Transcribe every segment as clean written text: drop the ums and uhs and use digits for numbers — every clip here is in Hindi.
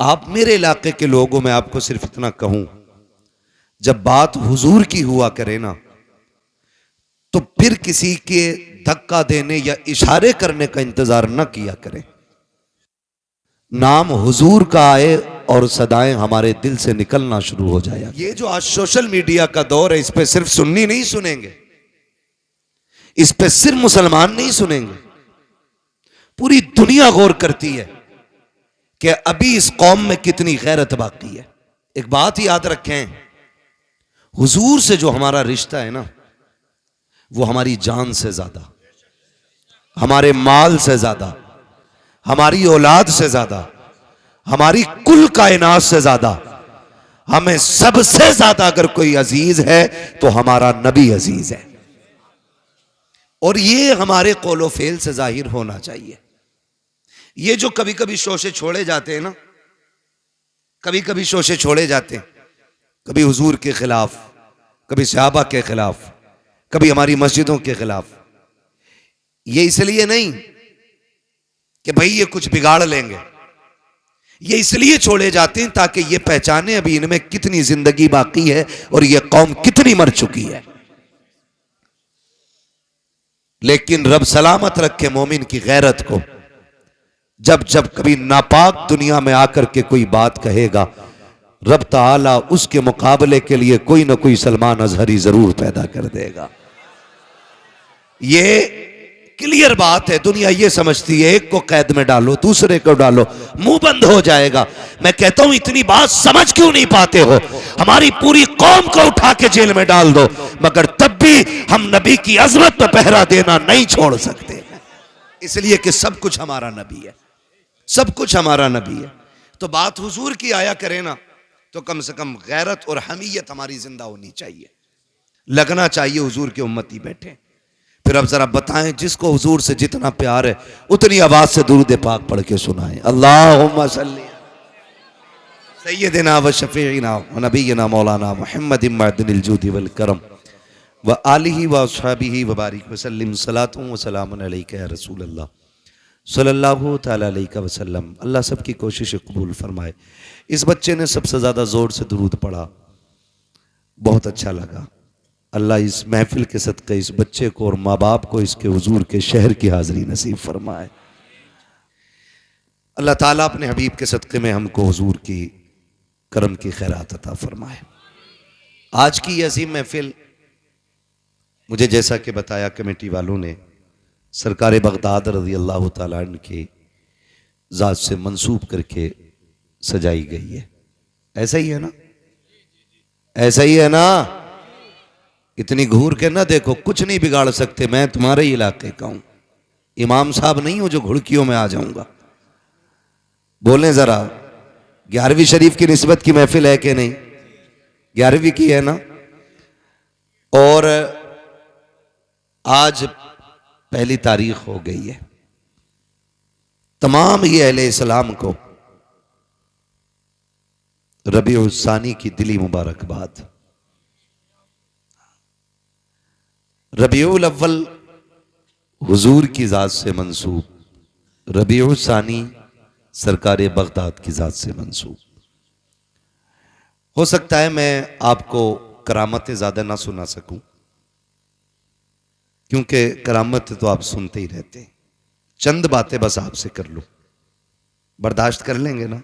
आप मेरे इलाके के लोगों में आपको सिर्फ इतना कहूं, जब बात हुजूर की हुआ करे ना, तो फिर किसी के धक्का देने या इशारे करने का इंतजार न किया करें। नाम हुजूर का आए और सदाएं हमारे दिल से निकलना शुरू हो जाए। ये जो आज सोशल मीडिया का दौर है, इस पे सिर्फ सुन्नी नहीं सुनेंगे, इस पे सिर्फ मुसलमान नहीं सुनेंगे, पूरी दुनिया गौर करती है कि अभी इस कौम में कितनी गैरत बाकी है। एक बात याद रखें, हुजूर से जो हमारा रिश्ता है ना, वो हमारी जान से ज्यादा, हमारे माल से ज्यादा, हमारी औलाद से ज्यादा, हमारी कुल कायनात से ज्यादा, हमें सबसे ज्यादा अगर कोई अजीज है तो हमारा नबी अजीज है। और ये हमारे कौलो फेल से जाहिर होना चाहिए। ये जो कभी कभी शोशे छोड़े जाते हैं ना, कभी कभी शोशे छोड़े जाते हैं, कभी हुजूर के खिलाफ, कभी सहाबा के खिलाफ, कभी हमारी मस्जिदों के खिलाफ, ये इसलिए नहीं कि भाई ये कुछ बिगाड़ लेंगे, ये इसलिए छोड़े जाते हैं ताकि ये पहचाने अभी इनमें कितनी जिंदगी बाकी है और ये कौम कितनी मर चुकी है। लेकिन रब सलामत रखे मोमिन की गैरत को। जब जब कभी नापाक दुनिया में आकर के कोई बात कहेगा, रब ताला उसके मुकाबले के लिए कोई ना कोई सलमान अजहरी जरूर पैदा कर देगा। ये क्लियर बात है। दुनिया ये समझती है एक को कैद में डालो, दूसरे को डालो, मुंह बंद हो जाएगा। मैं कहता हूं इतनी बात समझ क्यों नहीं पाते हो? हमारी पूरी कौम को उठा के जेल में डाल दो, मगर तब भी हम नबी की अजमत पर पहरा देना नहीं छोड़ सकते, इसलिए कि सब कुछ हमारा नबी है, सब कुछ हमारा नबी है। तो बात हुजूर की आया करे ना, तो कम से कम गैरत और हमीयत हमारी जिंदा होनी चाहिए, लगना चाहिए हुजूर के उम्मती बैठे। फिर अब जरा बताएं, जिसको हुजूर से जितना प्यार है उतनी आवाज से दुरूद पाक पढ़ के सुनाएं। अल्लाहुम्मा सल्ली सय्यदिना व शफीना व नबीना मौलाना मुहम्मद मअदिनिल जूदी वल करम व आलिहि व अस्हाबिहि व बारिक व सल्लिम सलातु व सलामुन अलैका या रसूल अल्लाह सल्लल्लाहु तआला अलैहि वसल्लम। अल्लाह सबकी कोशिश कबूल फरमाए। इस बच्चे ने सबसे ज्यादा जोर से दुरूद पढ़ा, बहुत अच्छा लगा। अल्लाह इस महफिल के सदक़े इस बच्चे को और माँ बाप को इसके हुजूर के शहर की हाज़िरी नसीब फरमाए। अल्लाह ताला अपने हबीब के सदक़े में हमको हुजूर की करम की खैरात अता फरमाए। आज की ये अजीम महफिल मुझे जैसा कि बताया कमेटी वालों ने, सरकार बगदाद रज़ी अल्लाह ताला अन्हु के ज़ात से मंसूब करके सजाई गई है। ऐसा ही है ना? ऐसा ही है ना? इतनी घूर के ना देखो, कुछ नहीं बिगाड़ सकते। मैं तुम्हारे इलाके का हूं, इमाम साहब नहीं हूं जो घुड़कियों में आ जाऊंगा। बोलें जरा, 11वीं शरीफ की निस्बत की महफिल है कि नहीं? 11वीं की है ना? और आज पहली तारीख हो गई है। तमाम ही अहले इस्लाम को रबीउल सानी की दिली मुबारकबाद। रबीउल अव्वल हुजूर की ज़ात से मंसूब, रबीउल सानी सरकार बगदाद की ज़ात से मंसूब। हो सकता है मैं आपको करामतें ज़्यादा ना सुना सकूं, क्योंकि करामत तो आप सुनते ही रहते हैं। चंद बातें बस आपसे कर लूं, बर्दाश्त कर लेंगे ना?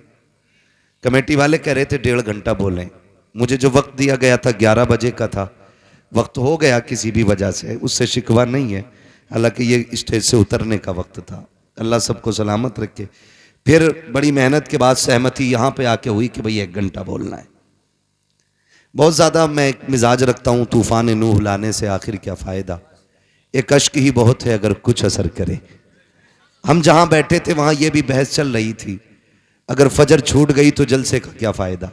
कमेटी वाले कह रहे थे 1.5 घंटा बोलें, मुझे जो वक्त दिया गया था 11 बजे का था, वक्त हो गया किसी भी वजह से, उससे शिकवा नहीं है। हालांकि ये स्टेज से उतरने का वक्त था। अल्लाह सबको सलामत रखे। फिर बड़ी मेहनत के बाद सहमति यहाँ पे आके हुई कि भाई 1 घंटा बोलना है। बहुत ज़्यादा मैं मिजाज रखता हूँ, तूफ़ान नूह लाने से आखिर क्या फ़ायदा, एक अश्क ही बहुत है अगर कुछ असर करे। हम जहाँ बैठे थे वहाँ ये भी बहस चल रही थी, अगर फजर छूट गई तो जलसे का क्या फ़ायदा।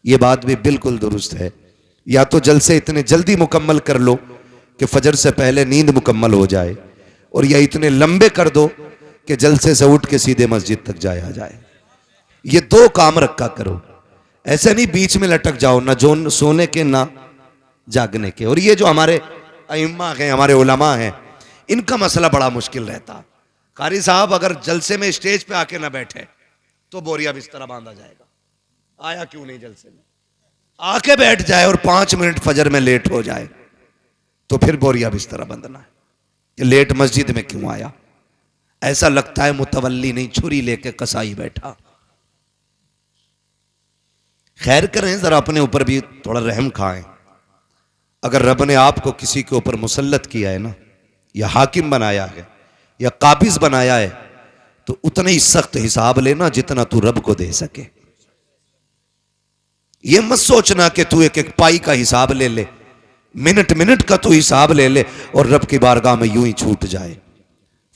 ये बात भी बिल्कुल दुरुस्त है। या तो जलसे इतने जल्दी मुकम्मल कर लो कि फजर से पहले नींद मुकम्मल हो जाए, और या इतने लंबे कर दो कि जलसे से उठ के सीधे मस्जिद तक जाया जाए। ये 2 काम रखा करो, ऐसे नहीं बीच में लटक जाओ, ना जो सोने के ना जागने के। और ये जो हमारे अइम्मा हैं, हमारे उलमा हैं, इनका मसला बड़ा मुश्किल रहता। कारी साहब अगर जलसे में स्टेज पे आके ना बैठे तो बोरिया बिस्तरा बांधा जाएगा। आया क्यों नहीं जलसे में, आके बैठ जाए और 5 मिनट फजर में लेट हो जाए तो फिर बोरिया बिस्तरा बंधना है कि लेट मस्जिद में क्यों आया। ऐसा लगता है मुतवल्ली नहीं, छुरी लेके कसाई बैठा। खैर करें, जरा अपने ऊपर भी थोड़ा रहम खाएं। अगर रब ने आपको किसी के ऊपर मुसल्लत किया है ना, या हाकिम बनाया है या काबिज बनाया है, तो उतना ही सख्त हिसाब लेना जितना तू रब को दे सके। ये मत सोचना कि तू एक एक पाई का हिसाब ले ले, मिनट मिनट का तू हिसाब ले ले और रब की बारगाह में यूं ही छूट जाए।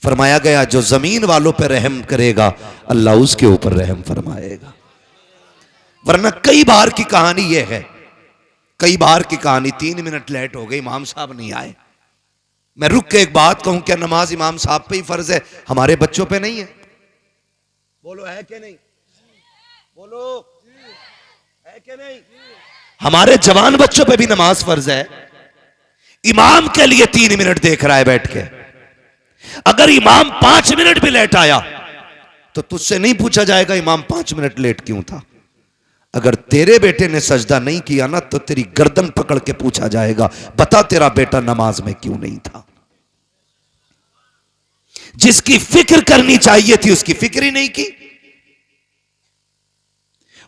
फरमाया गया जो जमीन वालों पर रहम करेगा अल्लाह उसके ऊपर रहम फरमाएगा। वरना कई बार की कहानी यह है, कई बार की कहानी 3 मिनट लेट हो गई, इमाम साहब नहीं आए। मैं रुक के एक बात कहूं, क्या नमाज इमाम साहब पे ही फर्ज है, हमारे बच्चों पे नहीं है? बोलो है कि नहीं, बोलो है कि नहीं? हमारे जवान बच्चों पे भी नमाज फर्ज है। इमाम के लिए 3 मिनट देख रहा है बैठ के, अगर इमाम 5 मिनट भी लेट आया तो तुझसे नहीं पूछा जाएगा इमाम 5 मिनट लेट क्यों था। अगर तेरे बेटे ने सजदा नहीं किया ना तो तेरी गर्दन पकड़ के पूछा जाएगा, बता तेरा बेटा नमाज में क्यों नहीं था। जिसकी फिक्र करनी चाहिए थी उसकी फिक्र ही नहीं की,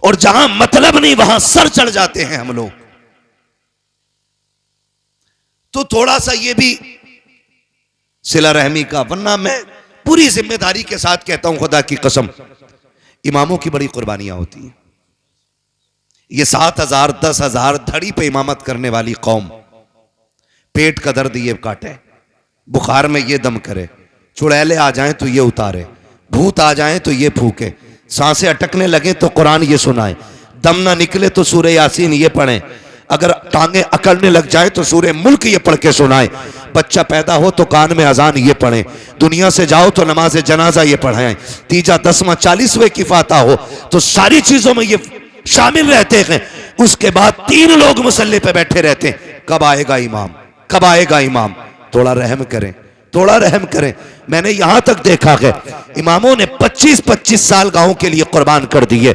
और जहां मतलब नहीं वहां सर चढ़ जाते हैं हम लोग। तो थोड़ा सा ये भी सिला रहमी का, वरना मैं पूरी जिम्मेदारी के साथ कहता हूं, खुदा की कसम, इमामों की बड़ी कुर्बानियां होती हैं। ये 7,000 10,000 धड़ी पे इमामत करने वाली कौम, पेट का दर्द ये काटे, बुखार में ये दम करे, चुड़ैले आ जाएं तो ये उतारे, भूत आ जाएं तो ये फूके, सांसें अटकने लगे तो कुरान ये सुनाए, दम ना निकले तो सूरह यासीन ये पढ़े, अगर टांगे अकड़ने लग जाए तो सूरह मुल्क ये पढ़ के सुनाए, बच्चा पैदा हो तो कान में अजान ये पढ़े, दुनिया से जाओ तो नमाज जनाजा ये पढ़ाएं, तीजा 10वां 40वें की फाता हो, तो सारी चीजों में ये शामिल रहते हैं। उसके बाद 3 लोग मुसल्ले पे बैठे रहते हैं, कब आएगा इमाम, कब आएगा इमाम। थोड़ा रहम करें, थोड़ा रहम करें। मैंने यहां तक देखा है इमामों ने 25-25 साल गांव के लिए कुर्बान कर दिए,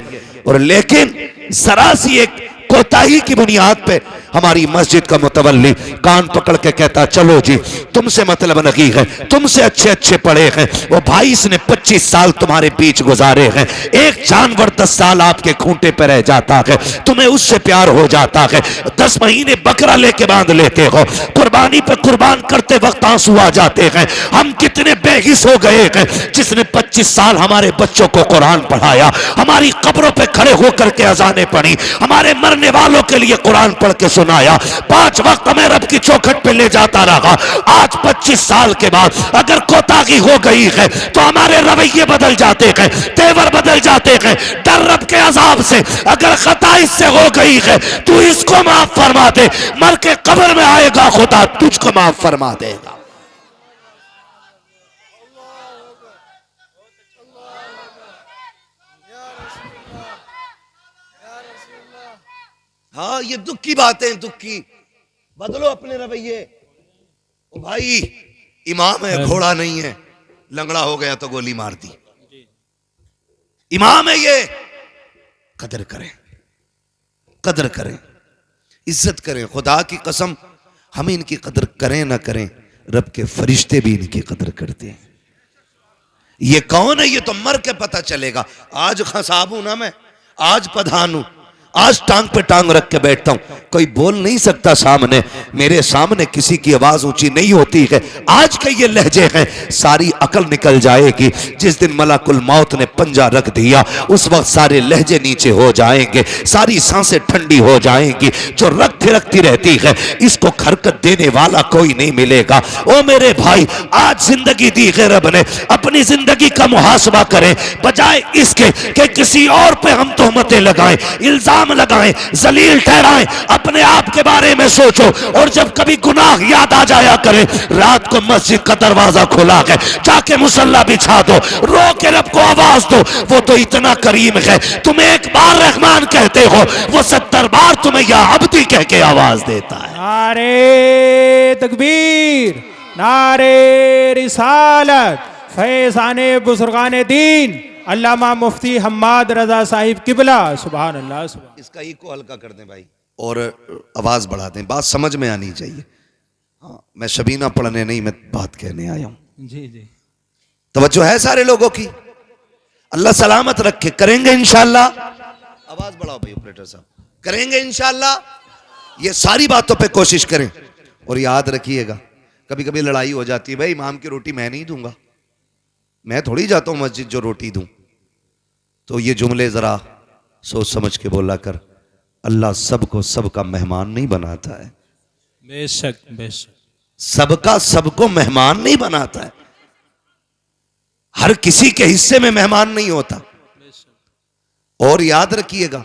और लेकिन जरा सी एक कोताही की बुनियाद पे हमारी मस्जिद का मुतवल्ली कान पकड़ के कहता चलो जी तुमसे मतलब नहीं है, तुमसे अच्छे अच्छे पढ़े हैं वो भाई, इसने 25 साल तुम्हारे बीच गुजारे हैं, एक जानवर 10 साल आपके खूंटे पे रह जाता है, तुम्हें उससे प्यार हो जाता है, 10 महीने बकरा लेके बांध लेते हो, कुर्बानी पे कुर्बान करते वक्त आंसू आ जाते हैं। हम कितने बेहिस हो गए हैं, जिसने 25 साल हमारे बच्चों को कुरान पढ़ाया, हमारी कब्रों पे खड़े होकर के अजानें पढ़ी, हमारे मरने वालों के लिए कुरान पढ़ के सुनाया, 5 वक्त हमें रब की चौखट पे ले जाता रहा। आज 25 साल के बाद अगर कोताही हो गई है तो हमारे रवैये बदल जाते हैं, तेवर बदल जाते हैं, डर रब के अजाब से। अगर खता इससे हो गई है तू इसको माफ फरमा दे, मर के कब्र में आएगा खुदा तुझको माफ फरमा देगा। हाँ ये दुख की बातें, दुख की, बदलो अपने रवैये। ओ भाई इमाम है, घोड़ा नहीं है, लंगड़ा हो गया तो गोली मार दी, इमाम है ये, कदर करें, कदर करें, इज्जत करें। खुदा की कसम हम इनकी कदर करें ना करें, रब के फरिश्ते भी इनकी कदर करते हैं। ये कौन है ये तो मर के पता चलेगा। आज खसाब हूं ना मैं, आज प्रधान हूं, आज टांग पे टांग रख के बैठता हूं, कोई बोल नहीं सकता सामने, मेरे सामने किसी की आवाज ऊंची नहीं होती है। आज के ये लहजे हैं, सारी अकल निकल जाएगी। जिस दिन मलाकुल मौत ने पंजा रख दिया उस वक्त सारे लहजे नीचे हो जाएंगे, सारी सांसें ठंडी हो जाएंगी। जो रग थिरकती रहती है इसको हरकत देने वाला कोई नहीं मिलेगा। ओ मेरे भाई, आज जिंदगी दी है रब ने, अपनी जिंदगी का मुहासबा करें, बजाय इसके कि किसी और पे हम तोहमतें लगाएं, इल्जाम लगाएं, जलील ठहराएं। अपने आप के बारे में सोचो, और जब कभी गुनाह याद आ जाया करे, रात को मस्जिद का दरवाजा खुला है, जाके मुसल्ला बिछा दो, रो के रब को आवाज दो। वो तो इतना करीम है, तुम एक बार रहमान कहते हो, वो 70 बार तुम्हें या अब्दी कह के आवाज देता है। नारे तकबीर, नारे रिसालत, फैज़ाने बुजुर्गाने दीन, अल्लामा मुफ्ती हम्माद रजा साहिब किबला। सुभान अल्लाह सुभान। इसका इको हल्का कर दें भाई और आवाज बढ़ा दें, बात समझ में आनी चाहिए। हाँ, मैं शबीना पढ़ने नहीं, मैं बात कहने आया हूं। जी जी। तवज्जो है सारे लोगों की? अल्लाह सलामत रखे। करेंगे इंशाअल्लाह? आवाज बढ़ाओ भाई ऑपरेटर साहब। करेंगे इंशाअल्लाह। ये सारी बातों पे कोशिश करें और याद रखिएगा, कभी कभी लड़ाई हो जाती है, भाई इमाम की रोटी मैं नहीं दूंगा, मैं थोड़ी जाता हूं मस्जिद जो रोटी दूं। तो ये जुमले जरा सोच समझ के बोला कर। अल्लाह सबको सबका मेहमान नहीं बनाता है। बेशक बेशक। सबका सबको मेहमान नहीं बनाता है। हर किसी के हिस्से में मेहमान नहीं होता। और याद रखिएगा,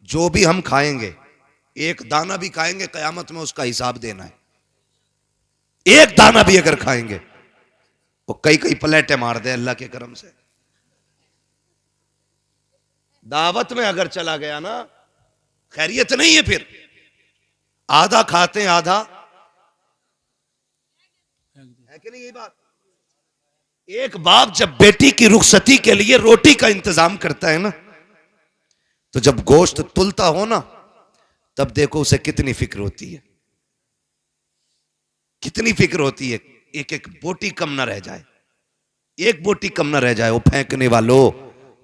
जो भी हम खाएंगे, एक दाना भी खाएंगे, कयामत में उसका हिसाब देना है। एक दाना भी अगर खाएंगे, वो कई कई प्लेटें मार दे अल्लाह के करम से। दावत में अगर चला गया ना, खैरियत नहीं है। फिर आधा खाते हैं, आधा है कि नहीं ये बात? एक बाप जब बेटी की रुखसती के लिए रोटी का इंतजाम करता है ना, तो जब गोश्त तुलता हो ना, तब देखो उसे कितनी फिक्र होती है, कितनी फिक्र होती है। एक एक बोटी कम ना रह जाए, एक बोटी कम ना रह जाए। वो फेंकने वालों,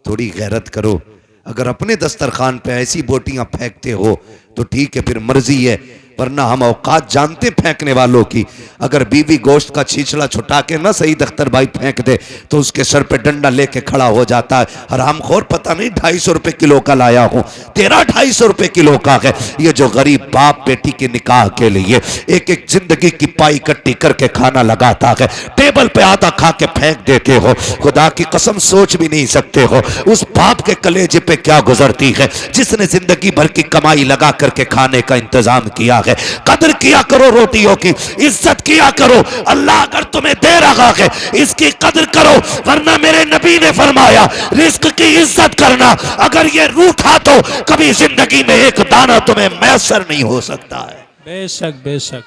थोड़ी गैरत करो। अगर अपने दस्तरखान पे ऐसी बोटियां फेंकते हो तो ठीक है, फिर मर्जी है, वरना हम औकात जानते फेंकने वालों की। अगर बीवी गोश्त का छीछड़ा छुटा के ना सही दख्तर भाई फेंक दे तो उसके सर पे डंडा लेके खड़ा हो जाता है। हरामखोर पता नहीं 250 रुपए किलो का लाया हूं, तेरा 250 रुपए किलो का है। ये जो गरीब बाप बेटी के निकाह के लिए एक एक जिंदगी की पाई इकट्ठी करके खाना लगाता है, टेबल पे आधा खा के फेंक देते हो। खुदा की कसम सोच भी नहीं सकते हो उस बाप के कलेजे पे क्या गुजरती है जिसने जिंदगी भर की कमाई लगा करके खाने का इंतजाम किया है। कदर किया करो रोटियों की, इज्जत किया करो। अल्लाह अगर तुम्हें दे रहा है इसकी कदर करो, वरना मेरे नबी ने फरमाया रिस्क की इज्जत करना। अगर ये रूठा तो कभी जिंदगी में एक दाना तुम्हें मैसर नहीं हो सकता है। बेशक बेशक।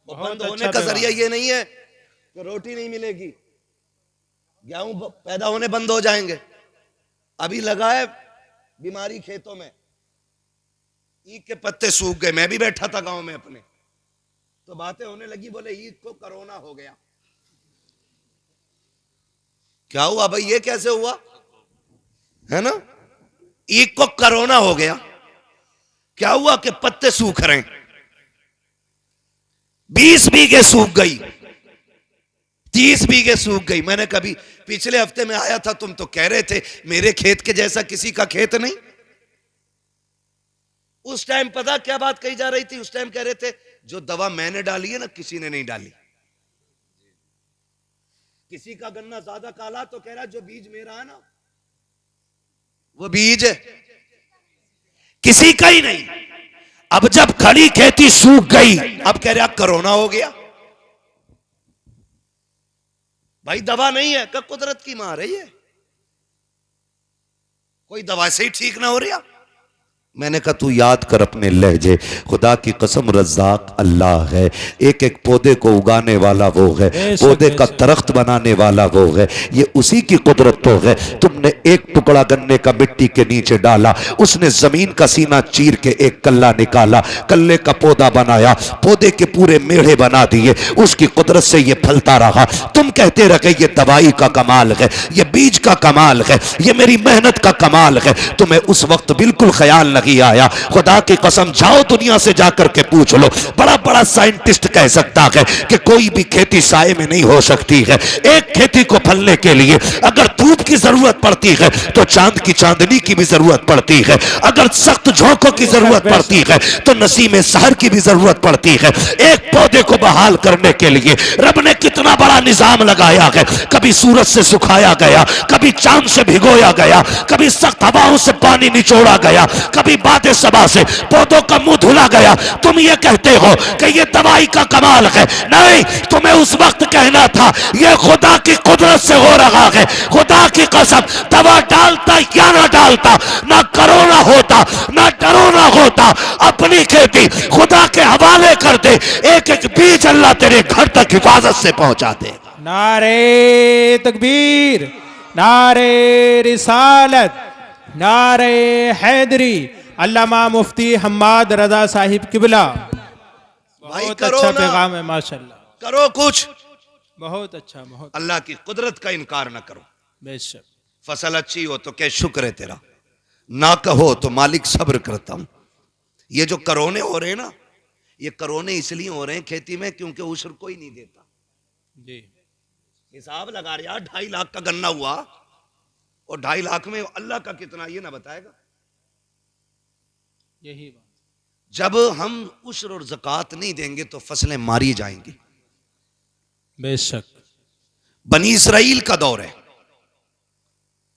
बंद होने का जरिया ये नहीं है कि रोटी नहीं मिलेगी, गेहूं पैदा होने बंद हो जाएंगे। अभी लगा है बीमारी खेतों में, ईख के पत्ते सूख गए। मैं भी बैठा था गांव में अपने, तो बातें होने लगी, बोले ईख को कोरोना हो गया। क्या हुआ भाई, ये कैसे हुआ है ना? ईख को कोरोना हो गया। क्या हुआ कि पत्ते सूख रहे हैं। 20 बीघे सूख गई, 30 बीघे सूख गई। मैंने कभी पिछले हफ्ते में आया था, तुम तो कह रहे थे मेरे खेत के जैसा किसी का खेत नहीं। उस टाइम पता क्या बात कही जा रही थी? उस टाइम कह रहे थे जो दवा मैंने डाली है ना, किसी ने नहीं डाली। किसी का गन्ना ज्यादा काला तो कह रहा जो बीज मेरा है ना वो बीज है, किसी का ही नहीं। अब जब खड़ी खेती सूख गई, अब कह रहा कोरोना हो गया। भाई दवा नहीं है, कब कुदरत की मार है ये, कोई दवा से ही ठीक ना हो रहा। मैंने कहा तू याद कर अपने लहजे, खुदा की कसम रज़्ज़ाक अल्लाह है। एक एक पौधे को उगाने वाला वो है, पौधे का दरख्त बनाने वाला वो है। ये उसी की कुदरत तो है। तुमने एक टुकड़ा गन्ने का मिट्टी के नीचे डाला, उसने जमीन का सीना चीर के एक कल्ला निकाला, कल्ले का पौधा बनाया, पौधे के पूरे मेढ़े बना दिए, उसकी कुदरत से ये फलता रहा। तुम कहते रहे ये दवाई का कमाल है, ये बीज का कमाल है, ये मेरी मेहनत का कमाल है। तुम्हें उस वक्त बिल्कुल ख्याल नहीं आया। खुदा की कसम जाओ दुनिया से जाकर के पूछ लो, बड़ा बड़ा साइंटिस्ट कह सकता है कि कोई भी खेती साए में नहीं हो सकती है। एक खेती को फलने के लिए अगर धूप की जरूरत पड़ती है तो चांद की चांदनी की भी जरूरत पड़ती है। अगर सख्त झोंकों की जरूरत पड़ती है तो नसीम सहर की भी जरूरत पड़ती है। एक पौधे को बहाल करने के लिए रब ने कितना बड़ा निजाम लगाया है। कभी सूरज से सुखाया गया, कभी चांद से भिगोया गया, कभी सख्त हवाओं से पानी निचोड़ा गया, कभी बादे सबा से पौधों का मुंह धुला गया। तुम ये कहते हो कि ये दवाई का कमाल है। नहीं, तुम्हें उस वक्त कहना था ये खुदा की कुदरत से हो रहा है। खुदा की कसम दवा डालता या ना डालता, ना कोरोना होता ना डरोना होता। अपनी खेती खुदा के हवाले कर दे, एक एक बीज अल्लाह तेरे घर तक हिफाजत से पहुंचा दे। नारे तकबीर, नारे रिसालत, नारे हैदरी। अल्लामा मुफ्ती हम्माद रजा साहिब किबला। भाई बहुत करो अच्छा ना। पैगाम है माशाल्लाह। करो कुछ, बहुत अच्छा, बहुत अल्लाह की कुदरत का इनकार ना करो। बेशक। फसल अच्छी हो तो क्या शुक्र है तेरा, ना कहो तो मालिक सब्र करता हूं। ये जो करोने हो रहे हैं ना, ये करोने इसलिए हो रहे हैं खेती में क्योंकि उशर कोई नहीं देता। जी हिसाब लगा रहे यार, 2.5 लाख का गन्ना हुआ और 2.5 लाख में अल्लाह का कितना ये ना बताएगा। यही बात। जब हम उशर और ज़कात नहीं देंगे तो फसलें मारी जाएंगी। बेशक। बनी इसराइल का दौर है।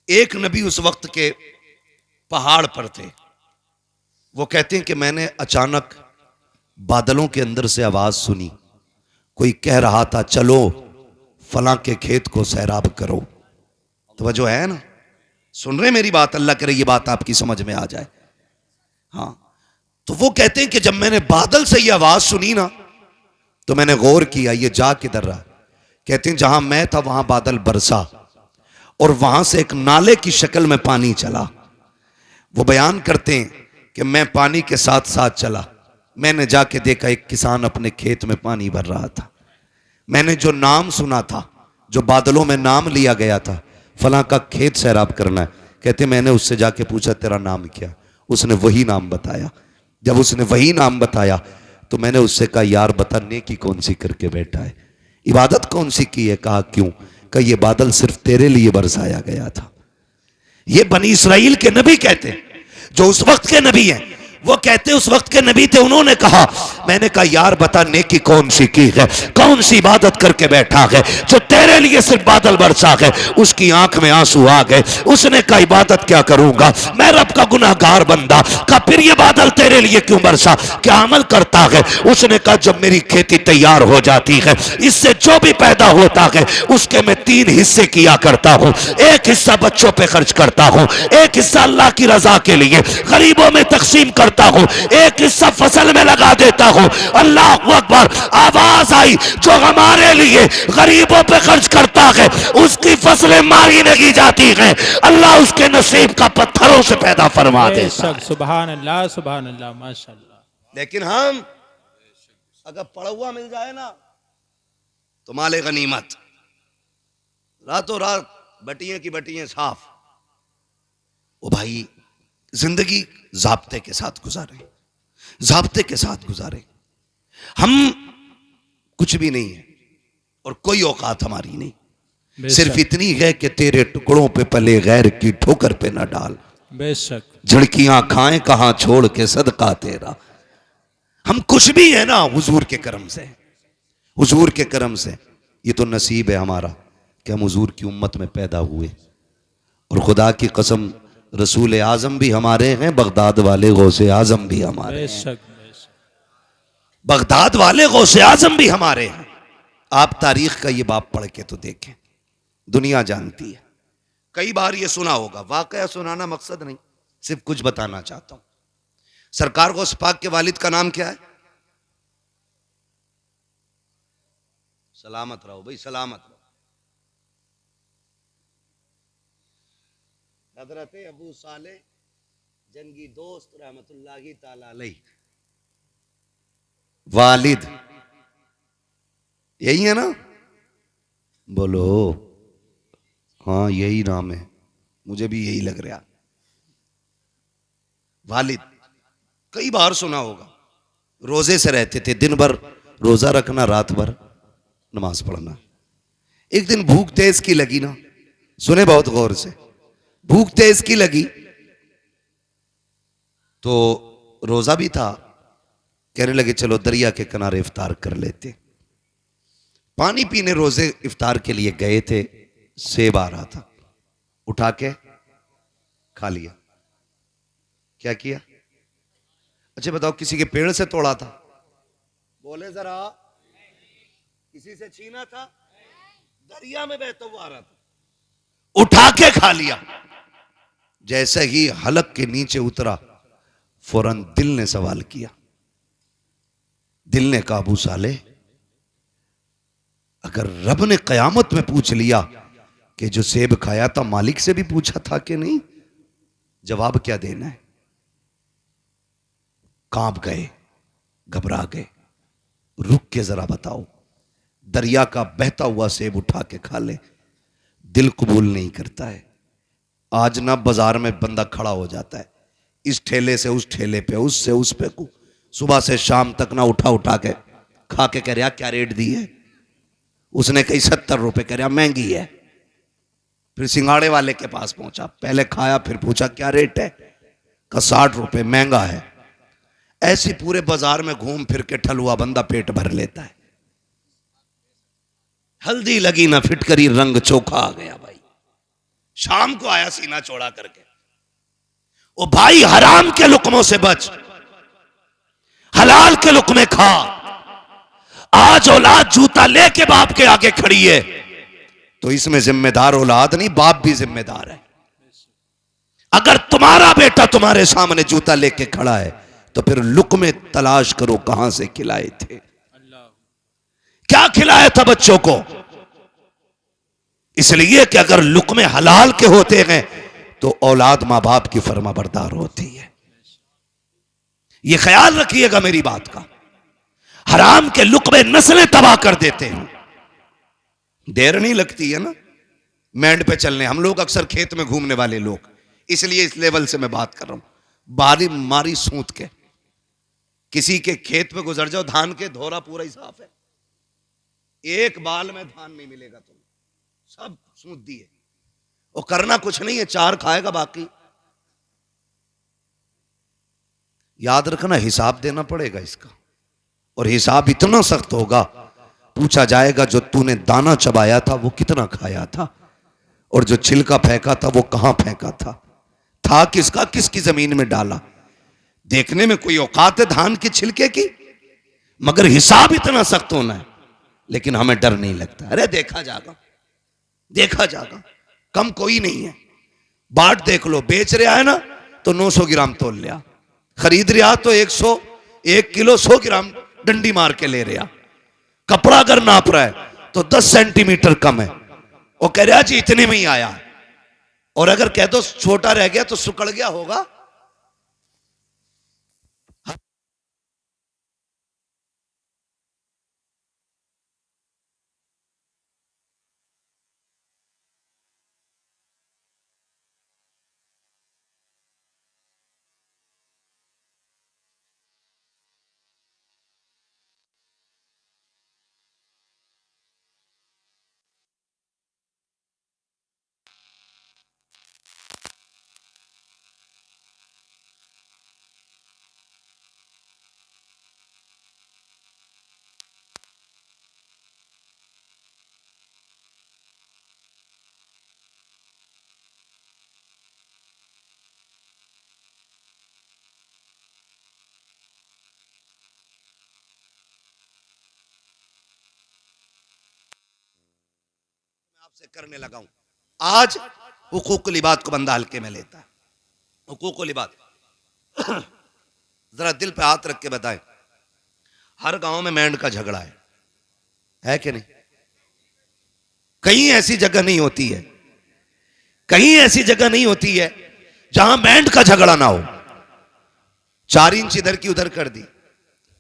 एक नबी उस वक्त के पहाड़ पर थे। वो कहते हैं कि मैंने अचानक बादलों के अंदर से आवाज सुनी, कोई कह रहा था चलो फलां के खेत को सैराब करो। तो वह जो है ना, सुन रहे मेरी बात, अल्लाह करे ये बात आपकी समझ में आ जाए। हाँ, तो वो कहते हैं कि जब मैंने बादल से ये आवाज सुनी ना, तो मैंने गौर किया ये जा किधर रहा। कहते हैं जहां मैं था वहां बादल बरसा और वहां से एक नाले की शक्ल में पानी चला। वो बयान करते हैं कि मैं पानी के साथ साथ चला। मैंने जाके देखा एक किसान अपने खेत में पानी भर रहा था। मैंने जो नाम सुना था, जो बादलों में नाम लिया गया था, फलां का खेत सैराब करना है, कहते मैंने उससे जाके पूछा तेरा नाम क्या, उसने वही नाम बताया। जब उसने वही नाम बताया तो मैंने उससे कहा यार बता नेकी कौन सी करके बैठा है, इबादत कौन सी की है। कहा क्यों, कहा ये बादल सिर्फ तेरे लिए बरसाया गया था। ये बनी इसराइल के नबी कहते हैं, जो उस वक्त के नबी हैं। वो कहते उस वक्त के नबी थे। उन्होंने कहा, मैंने कहा यार बता नेकी कौन सी की है, कौन सी इबादत करके बैठा है जो तेरे लिए सिर्फ बादल बरसा है। उसकी आंख में आंसू आ गए। उसने कहा इबादत क्या करूंगा, मैं रब का गुनाहगार बंदा। कहा फिर ये बादल तेरे लिए क्यों बरसा, क्या अमल करता है। उसने कहा जब मेरी खेती तैयार हो जाती है, इससे जो भी पैदा होता है उसके मैं 3 हिस्से किया करता हूं। एक हिस्सा बच्चों पे खर्च करता हूं, एक हिस्सा अल्लाह की रजा के लिए गरीबों में तकसीम करता हूं, एक हिस्सा फसल में लगा देता हूं। अल्लाह अकबर। आवाज आई जो हमारे लिए गरीबों पे खर्च करता है उसकी फसलें मारी नहीं जाती हैं, अल्लाह उसके नसीब का पत्थरों से पैदा फरमा देता है। सुभान अल्लाह, सुभान अल्लाह, माशाल्लाह। लेकिन हम अगर पड़ा हुआ मिल जाए ना तो माले गनीमत, रातों रात बटियां की बटियां साफ। ओ भाई जिंदगी जाब्ते के साथ गुजारे, जाब्ते के साथ गुजारे। हम कुछ भी नहीं है और कोई औकात हमारी नहीं, सिर्फ इतनी है कि तेरे टुकड़ों पे पले गैर की ठोकर पे न डाल। बेशक। झड़कियां खाएं कहां छोड़ के सदका तेरा। हम कुछ भी है ना हुजूर के करम से, हुजूर के करम से। ये तो नसीब है हमारा कि हम हुजूर की उम्मत में पैदा हुए। और खुदा की कसम रसूल आजम भी हमारे हैं, बगदाद वाले गौसे आजम भी हमारे हैं। बगदाद वाले गौसे आजम भी हमारे हैं। आप तारीख का ये बाप पढ़ के तो देखें, दुनिया जानती है। कई बार ये सुना होगा, वाकया सुनाना मकसद नहीं, सिर्फ कुछ बताना चाहता हूं। सरकार गौस पाक के वालिद का नाम क्या है? सलामत रहो भाई, सलामत रहो। हजरत अबू साले जंगी दोस्त रहमतुल्लाहि ताला अलैह वालिद, यही है ना? बोलो हाँ यही नाम है, मुझे भी यही लग रहा। वालिद कई बार सुना होगा। रोजे से रहते थे, दिन भर रोजा रखना, रात भर नमाज पढ़ना। एक दिन भूख तेज की लगी ना, सुने बहुत गौर से, भूख तेज की लगी तो रोजा भी था, कहने लगे चलो दरिया के किनारे इफ्तार कर लेते। पानी पीने रोजे इफ्तार के लिए गए थे, सेब आ रहा था, उठा के खा लिया। क्या किया? अच्छा बताओ, किसी के पेड़ से तोड़ा था? बोले जरा, किसी से छीना था? दरिया में बहता हुआ आ रहा था, उठा के खा लिया। जैसे ही हलक के नीचे उतरा, फौरन दिल ने सवाल किया। दिल ने कहा अबू साले, अगर रब ने कयामत में पूछ लिया कि जो सेब खाया था मालिक से भी पूछा था कि नहीं? जवाब क्या देना है? कांप गए, घबरा गए। रुक के जरा बताओ, दरिया का बहता हुआ सेब उठा के खा ले, दिल कबूल नहीं करता है। आज ना बाजार में बंदा खड़ा हो जाता है, इस ठेले से उस ठेले पे, उससे उस पे, सुबह से शाम तक ना उठा उठा के खा के कह रहा क्या रेट दी है? उसने कही 70 रुपए, कह रहा महंगी है। फिर सिंगाड़े वाले के पास पहुंचा, पहले खाया फिर पूछा क्या रेट है? का 60 रुपए, महंगा है। ऐसी पूरे बाजार में घूम फिर के ठलुआ बंदा पेट भर लेता है। हल्दी लगी ना फिटकरी, रंग चोखा आ गया भाई। शाम को आया सीना चौड़ा करके, ओ भाई हराम के लुकमों से बच, हलाल के लुकमे खा। आज औलाद जूता लेके बाप के आगे खड़ी है, तो इसमें जिम्मेदार औलाद नहीं, बाप भी जिम्मेदार है। अगर तुम्हारा बेटा तुम्हारे सामने जूता लेके खड़ा है तो फिर लुकमे तलाश करो कहां से खिलाए थे, क्या खिलाया था बच्चों को। इसलिए कि अगर लुकमे हलाल के होते हैं तो औलाद मां बाप की फर्मा बरदार होती है। यह ख्याल रखिएगा मेरी बात का। हराम के लुकमे नस्लें तबाह कर देते हैं। देर नहीं लगती है ना मैंड पे चलने। हम लोग अक्सर खेत में घूमने वाले लोग, इसलिए इस लेवल से मैं बात कर रहा हूं। बारी मारी सूत के किसी के खेत पे गुजर जाओ, धान के धोरा पूरा ही साफ है, एक बाल में धान नहीं मिलेगा तुम्हें, सब सूत दिए। और करना कुछ नहीं है, चार खाएगा बाकी। याद रखना हिसाब देना पड़ेगा इसका, और हिसाब इतना सख्त होगा, पूछा जाएगा जो तूने दाना चबाया था वो कितना खाया था, और जो छिलका फेंका था वो कहां फेंका था किसका, किसकी जमीन में डाला। देखने में कोई औकात है धान के छिलके की, मगर हिसाब इतना सख्त होना है। लेकिन हमें डर नहीं लगता, अरे देखा जाएगा, देखा जाएगा, कम कोई नहीं है। बाट देख लो, बेच रहा है ना तो 900 ग्राम तोल लिया, खरीद रहा तो 1 किलो 100 ग्राम डंडी मार के ले रहा। कपड़ा अगर नाप रहा है तो 10 सेंटीमीटर कम है, वो कह रहा जी इतने में ही आया। और अगर कह दो छोटा रह गया तो सुकड़ गया होगा। आपसे करने लगा हूं आज। हुकूकुल इबाद को बंदा हल्के में लेता है। हुकूकुल इबाद जरा दिल पे हाथ रख के बताएं, हर गांव में मेंढ का झगड़ा है कि नहीं? कहीं ऐसी जगह नहीं होती है, कहीं ऐसी जगह नहीं होती है जहां मेंढ का झगड़ा ना हो। 4 इंच इधर की उधर कर दी,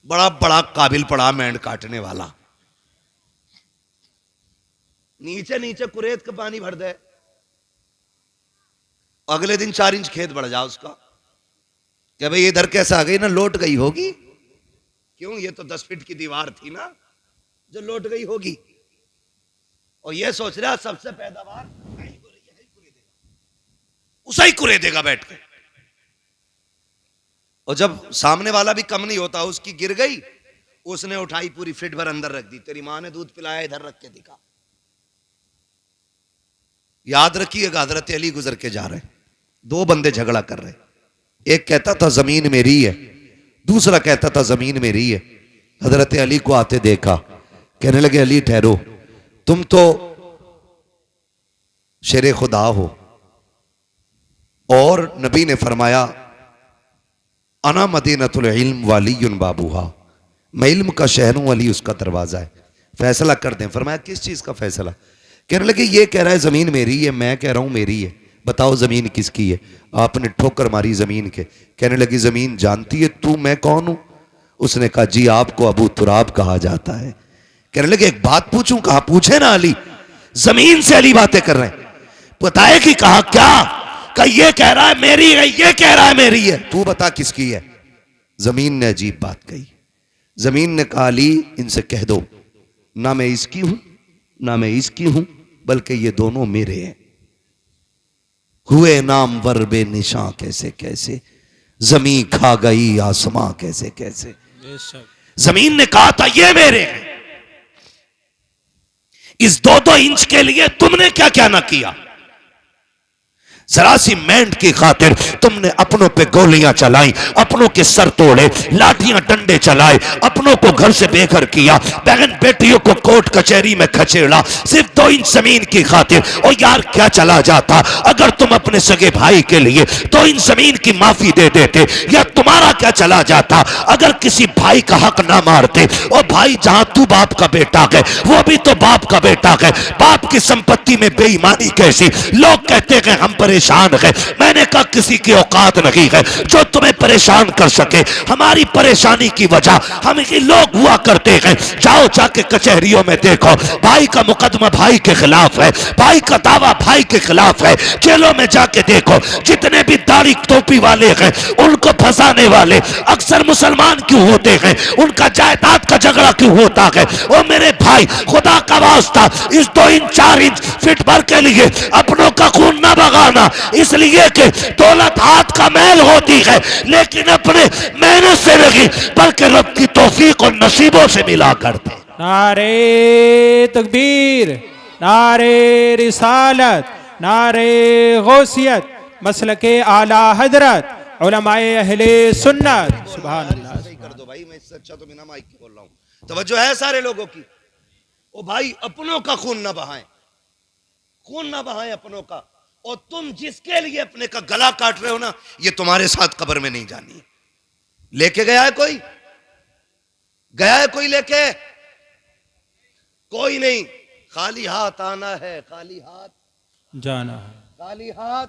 बड़ा बड़ा काबिल पड़ा मेंढ काटने वाला, नीचे नीचे कुरेद का पानी भर दे, अगले दिन 4 इंच खेत बढ़ जाओ उसका, क्या भाई इधर कैसे आ गई ना, लौट गई होगी। क्यों? ये तो 10 फीट की दीवार थी ना जो लौट गई होगी। और ये सोच रहा सबसे पैदावार उसे ही कुरेदेगा बैठ के। और जब सामने वाला भी कम नहीं होता, उसकी गिर गई, उसने उठाई पूरी फीट भर अंदर रख दी, तेरी मां ने दूध पिलाया इधर रख के दिखा। याद रखिएगा, हजरत अली गुजर के जा रहे, 2 बंदे झगड़ा कर रहे, एक कहता था जमीन मेरी है, दूसरा कहता था जमीन मेरी है। हजरत अली को आते देखा, कहने लगे अली ठहरो, तुम तो शेरे खुदा हो, और नबी ने फरमाया अना मदीनतुल इल्म वालियुन बाबूहा, मैं इल्म का शहर हूं, अली उसका दरवाजा है, फैसला कर दें। फरमाया किस चीज का फैसला? कहने लगे ये कह रहा है जमीन मेरी है, मैं कह रहा हूं मेरी है, बताओ जमीन किसकी है। आपने ठोकर मारी जमीन के। कहने लगी जमीन जानती है तू मैं कौन हूं? उसने कहा जी आपको अबू तुराब कहा जाता है। कहने लगे एक बात पूछूं? कहा पूछे ना अली। जमीन से अली बातें कर रहे हैं। बताए कि कहा क्या? कहा ये कह रहा है मेरी है, ये कह रहा है मेरी है, तू बता किसकी है। जमीन ने अजीब बात कही। जमीन ने कहा अली इनसे कह दो ना मैं इसकी हूं ना मैं इसकी हूं, बल्कि ये दोनों मेरे हैं। हुए नाम वर बे निशां कैसे कैसे, जमीन खा गई आसमां कैसे कैसे। जमीन ने कहा था ये मेरे हैं। इस 2-2 इंच के लिए तुमने क्या क्या ना किया। जरा सी मेंढ की खातिर तुमने अपनों पे गोलियां चलाई, अपनों के सर तोड़े, लाठियां डंडे चलाए, अपनों को घर से बेघर किया, बहन बेटियों को कोर्ट कचहरी में खचेड़ा, सिर्फ 2 इंच जमीन की खातिर। और यार क्या चला जाता अगर तुम अपने सगे भाई के लिए 2 इंच जमीन की माफी दे देते, या तुम्हारा क्या चला जाता अगर किसी भाई का हक ना मारते। और भाई जहां तू बाप का बेटा है वो भी तो बाप का बेटा है। बाप की संपत्ति में बेईमानी कैसी। लोग कहते हैं हम परेशान है। मैंने कहा किसी की औकात नहीं है जो तुम्हें परेशान कर सके। हमारी परेशानी की वजह हम ही लोग हुआ करते हैं। जाओ जाके कचहरियों में देखो, भाई का मुकदमा भाई के खिलाफ है, भाई का दावा भाई के खिलाफ है। जेलों में जाके देखो जितने भी दाढ़ी टोपी वाले हैं उनको फंसाने वाले अक्सर मुसलमान क्यों होते हैं, उनका जायदाद का झगड़ा क्यों होता है। ओ मेरे भाई खुदा का वास्ता इस 2 इंच 4 इंच फिट भर के लिए अपनों का खून ना बगाना, इसलिए कि दौलत हाथ का मैल होती है लेकिन अपने मेहनत से नहीं बल्कि रब की तौफीक और नसीबों से मिला करते। नारे तकबीर, नारे रिसालत, नारे गौसियत, मसलके आला हजरत, उलमाए अहले सुन्नत। सुभान अल्लाह। कर दो भाई, मैं इससे अच्छा तो बिना माइक के बोल रहा हूं। तवज्जो है सारे लोगों की। ओ भाई अपनों का खून ना बहाएं, खून ना बहाएं अपनों का। और तुम जिसके लिए अपने का गला काट रहे हो ना, ये तुम्हारे साथ कब्र में नहीं जानी है। लेके गया है कोई? गया है कोई लेके? कोई नहीं। खाली हाथ आना है, खाली हाथ जाना है, खाली हाथ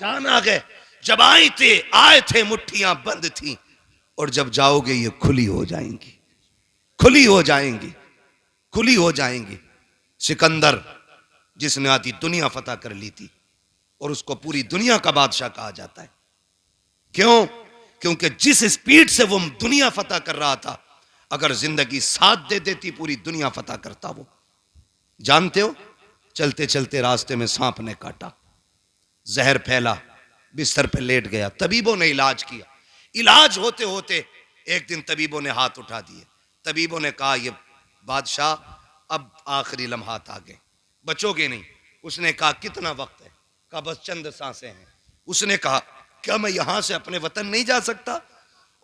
जाना है। जब आए थे मुट्ठियां बंद थी, और जब जाओगे ये खुली हो जाएंगी, खुली हो जाएंगी, खुली हो जाएंगी। सिकंदर जिसने आधी दुनिया फतह कर ली थी और उसको पूरी दुनिया का बादशाह कहा जाता है। क्यों? क्योंकि जिस स्पीड से वो दुनिया फतह कर रहा था, अगर जिंदगी साथ दे देती पूरी दुनिया फतह करता वो। जानते हो, चलते चलते रास्ते में सांप ने काटा, जहर फैला, बिस्तर पे लेट गया। तबीबों ने इलाज किया, इलाज होते होते एक दिन तबीबों ने हाथ उठा दिए। तबीबों ने कहा ये बादशाह अब आखिरी लम्हात आ गए, बचोगे नहीं। उसने कहा कितना वक्त है? कहा बस चंद सांसें हैं। उसने कहा क्या मैं यहां से अपने वतन नहीं जा सकता?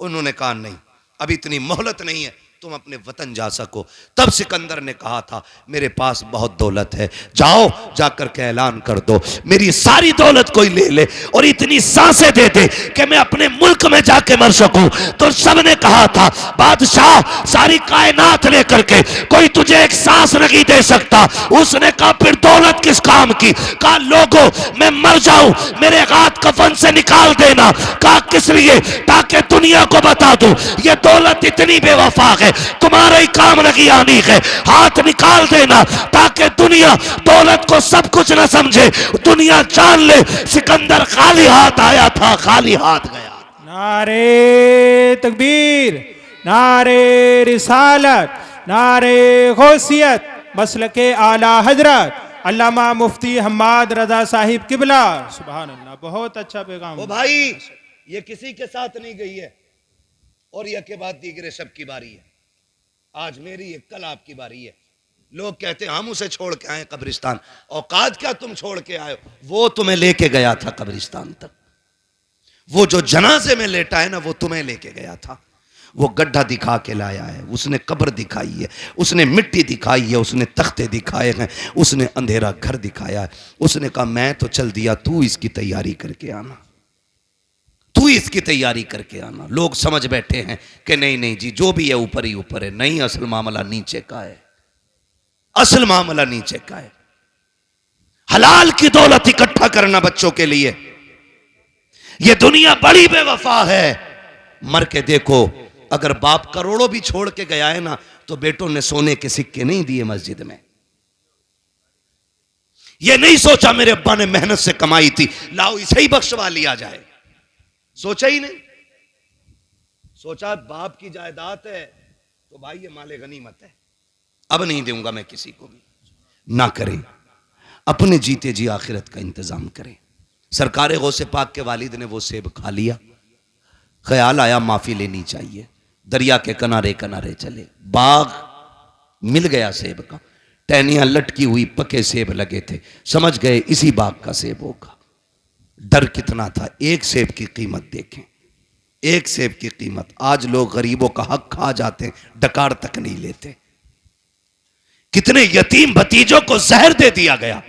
उन्होंने कहा नहीं, अभी इतनी मोहलत नहीं है तुम अपने वतन जा सको। तब सिकंदर ने कहा था मेरे पास बहुत दौलत है, जाओ जाकर के ऐलान कर दो मेरी सारी दौलत कोई ले ले और इतनी सांसें दे दे कि मैं अपने मुल्क में जाके मर सकूं। तो सबने कहा था बादशाह सारी कायनात लेकर के कोई तुझे एक सांस नहीं दे सकता। उसने कहा फिर दौलत किस काम की? कहा लोगों मैं मर जाऊं मेरे हाथ कफन से निकाल देना। कहा किस लिए? ताकि दुनिया को बता दूं ये दौलत इतनी बेवफा है, तुम्हारे ही काम नहीं आनी है। हाथ निकाल देना ताकि दुनिया दौलत को सब कुछ न समझे, दुनिया जान ले सिकंदर खाली हाथ आया था, खाली हाथ गया। नारे तकबीर, नारे रिसालत, नारे गौसियत, मसलके आला हजरत अल्लामा मुफ्ती हम्माद रजा साहिब किबला। सुभान अल्लाह। बहुत अच्छा पैगाम। ओ भाई ये किसी के साथ नहीं गई है, और यह के बाद दीगरे सब की बारी है। आज मेरी है, कल आपकी बारी है। लोग कहते हैं हम उसे छोड़ के आए कब्रिस्तान। औकात क्या तुम छोड़ के आए? वो तुम्हें लेके गया था कब्रिस्तान तक। वो जो जनाजे में लेटा है ना, वो तुम्हें लेके गया था। वो गड्ढा दिखा के लाया है, उसने कब्र दिखाई है, उसने मिट्टी दिखाई है, उसने तख्ते दिखाए हैं, उसने अंधेरा घर दिखाया है। उसने कहा मैं तो चल दिया, तू इसकी तैयारी करके आना, तू इसकी तैयारी करके आना। लोग समझ बैठे हैं कि नहीं नहीं जी जो भी है ऊपर ही ऊपर है। नहीं, असल मामला नीचे का है। असल मामला नीचे का है। हलाल की दौलत इकट्ठा करना बच्चों के लिए। यह दुनिया बड़ी बेवफा है। मर के देखो, अगर बाप करोड़ों भी छोड़ के गया है ना, तो बेटों ने सोने के सिक्के नहीं दिए मस्जिद में। यह नहीं सोचा मेरे अब्बा ने मेहनत से कमाई थी, लाओ इसे ही बख्शवा लिया जाए। सोचा ही नहीं। सोचा बाप की जायदाद है तो भाई ये माले गनीमत है, अब नहीं दूंगा मैं किसी को भी। ना करें, अपने जीते जी आखिरत का इंतजाम करें। सरकार गौसे पाक के वालिद ने वो सेब खा लिया, ख्याल आया माफी लेनी चाहिए। दरिया के किनारे किनारे चले, बाग मिल गया सेब का, टहनियां लटकी हुई पके सेब लगे थे, समझ गए इसी बाग का सेब होगा। डर कितना था, एक सेब की कीमत देखें, एक सेब की कीमत। आज लोग गरीबों का हक खा जाते हैं, डकार तक नहीं लेते। कितने यतीम भतीजों को जहर दे दिया गया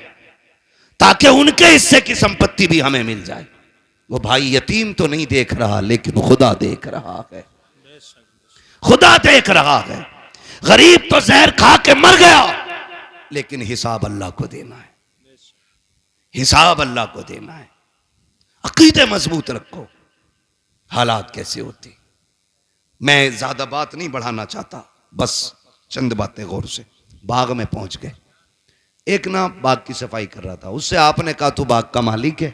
ताकि उनके हिस्से की संपत्ति भी हमें मिल जाए। वो भाई यतीम तो नहीं देख रहा, लेकिन खुदा देख रहा है, खुदा देख रहा है। गरीब तो जहर खा के मर गया, लेकिन हिसाब अल्लाह को देना है, हिसाब अल्लाह को देना है। अकीदे मजबूत रखो। हालात कैसे होते, मैं ज्यादा बात नहीं बढ़ाना चाहता, बस चंद बातें गौर से। बाग में पहुंच गए, एक ना बाग की सफाई कर रहा था, उससे आपने कहा तू बाग का मालिक है?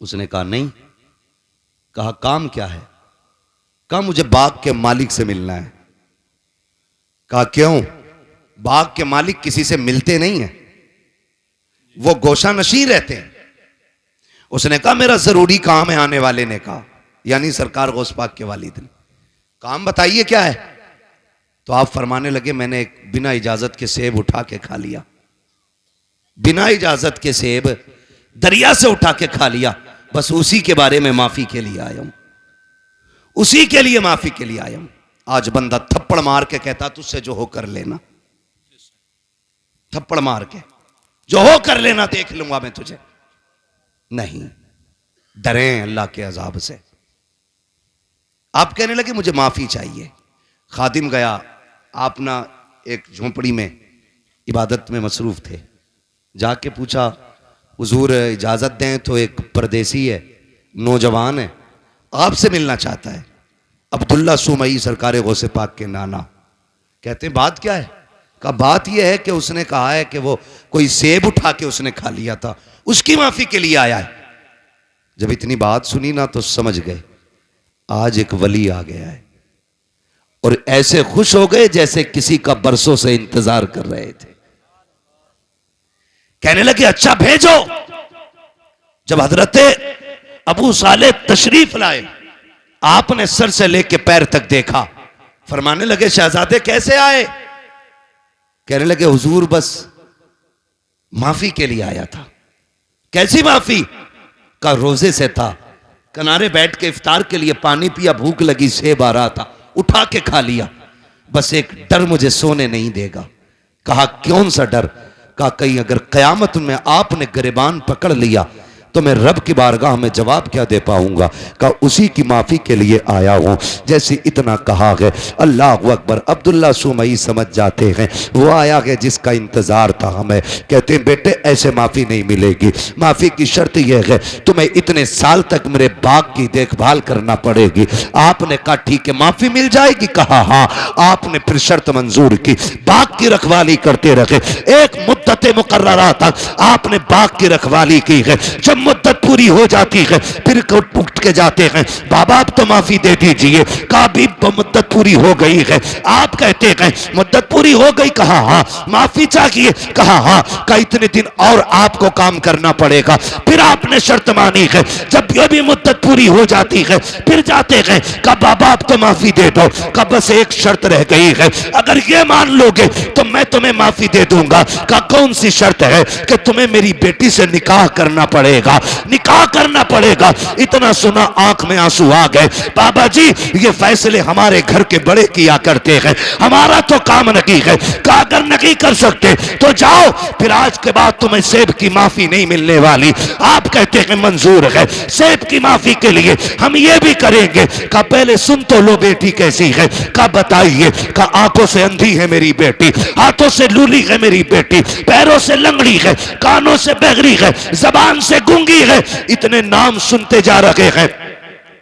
उसने कहा नहीं। कहा काम क्या है? कहा मुझे बाग के मालिक से मिलना है। कहा क्यों? बाग के मालिक किसी से मिलते नहीं है, वो गोशा नशी रहते हैं। उसने कहा मेरा जरूरी काम है। आने वाले ने कहा, यानी सरकार गौस पाक के वालिद ने, काम बताइए क्या है? तो आप फरमाने लगे मैंने एक बिना इजाजत के सेब उठा के खा लिया, बिना इजाजत के सेब दरिया से उठा के खा लिया, बस उसी के बारे में माफी के लिए आया हूं, उसी के लिए माफी के लिए आया हूं। आज बंदा थप्पड़ मार के कहता तुझसे जो हो कर लेना, थप्पड़ मार के जो हो कर लेना, देख लूंगा मैं तुझे। नहीं, डरें अल्लाह के अजाब से। आप कहने लगे मुझे माफी चाहिए। खादिम गया, आप ना एक झोंपड़ी में इबादत में मसरूफ थे, जाके पूछा हुजूर इजाजत दें तो एक परदेसी है, नौजवान है, आपसे मिलना चाहता है। अब्दुल्ला सुमई सरकार गौसे पाक के नाना कहते हैं बात क्या है? कहा बात यह है कि उसने कहा है कि वो कोई सेब उठा के उसने खा लिया था, उसकी माफी के लिए आया है। जब इतनी बात सुनी ना तो समझ गए आज एक वली आ गया है, और ऐसे खुश हो गए जैसे किसी का बरसों से इंतजार कर रहे थे। कहने लगे अच्छा भेजो। जब हजरत अबू साले तशरीफ लाए, आपने सर से लेके पैर तक देखा, फरमाने लगे शहजादे कैसे आए? कहने लगे हुजूर बस माफी के लिए आया था। कैसी माफी? का रोजे से था, किनारे बैठ के इफ्तार के लिए पानी पिया, भूख लगी, सेब आ रहा था, उठा के खा लिया, बस एक डर मुझे सोने नहीं देगा। कहा कौन सा डर? कहा कहीं अगर कयामत में आपने गिरबान पकड़ लिया तो मैं रब की बारगाह में जवाब क्या दे पाऊंगा? कहा उसी की माफी के लिए आया हूं। जैसे इतना कहा है, अल्लाह अकबर, अब्दुल्ला सुमई समझ जाते हैं वो आया है जिसका इंतजार था हमें। कहते हैं बेटे ऐसे माफी नहीं मिलेगी, माफी की शर्त यह है तुम्हें इतने साल तक मेरे बाग की देखभाल करना पड़ेगी। आपने कहा ठीक है माफी मिल जाएगी? कहा हाँ। आपने फिर शर्त मंजूर की, बाग की रखवाली करते रहे, एक मुद्दत मुकर्ररा तक आपने बाग की रखवाली की है। जब मुद्दत पूरी हो जाती है फिर उठ के जाते हैं बाबा आप तो माफी दे दीजिए। कहा भी मुद्दत पूरी हो गई है। आप कहते हैं मुद्दत पूरी हो गई? कहा हाँ। माफी चाहिए? कहा हाँ। कहा इतने दिन और आपको काम करना पड़ेगा। फिर आपने शर्त मानी है। जब ये भी मुद्दत पूरी हो जाती है फिर जाते हैं, कहा बाबा आप तो माफी दे दो। कहा बस एक शर्त रह गई है, अगर ये मान लोगे तो मैं तुम्हें माफी दे दूंगा। कहा कौन सी शर्त है? कि तुम्हें मेरी बेटी से निकाह करना पड़ेगा। पड़ेगा, निकाह करना पड़ेगा। इतना सुना आंख में आंसू आ गए। बाबा जी ये फैसले हमारे घर के बड़े किया करते हैं, हमारा तो काम नहीं है। कहा अगर नहीं कर सकते तो जाओ, फिर आज के बाद तुम्हें सेब की माफी नहीं मिलने वाली। आप कहते हैं मंजूर है, सेब की माफी के लिए हम ये भी करेंगे। कहा पहले सुन तो लो बेटी कैसी है। कहा बताइए। कहा आंखों से अंधी है मेरी बेटी, हाथों से लूली है मेरी बेटी, पैरों से लंगड़ी है, कानों से बहरी है, जबान से गूंगी है। इतने नाम सुनते जा रहे हैं,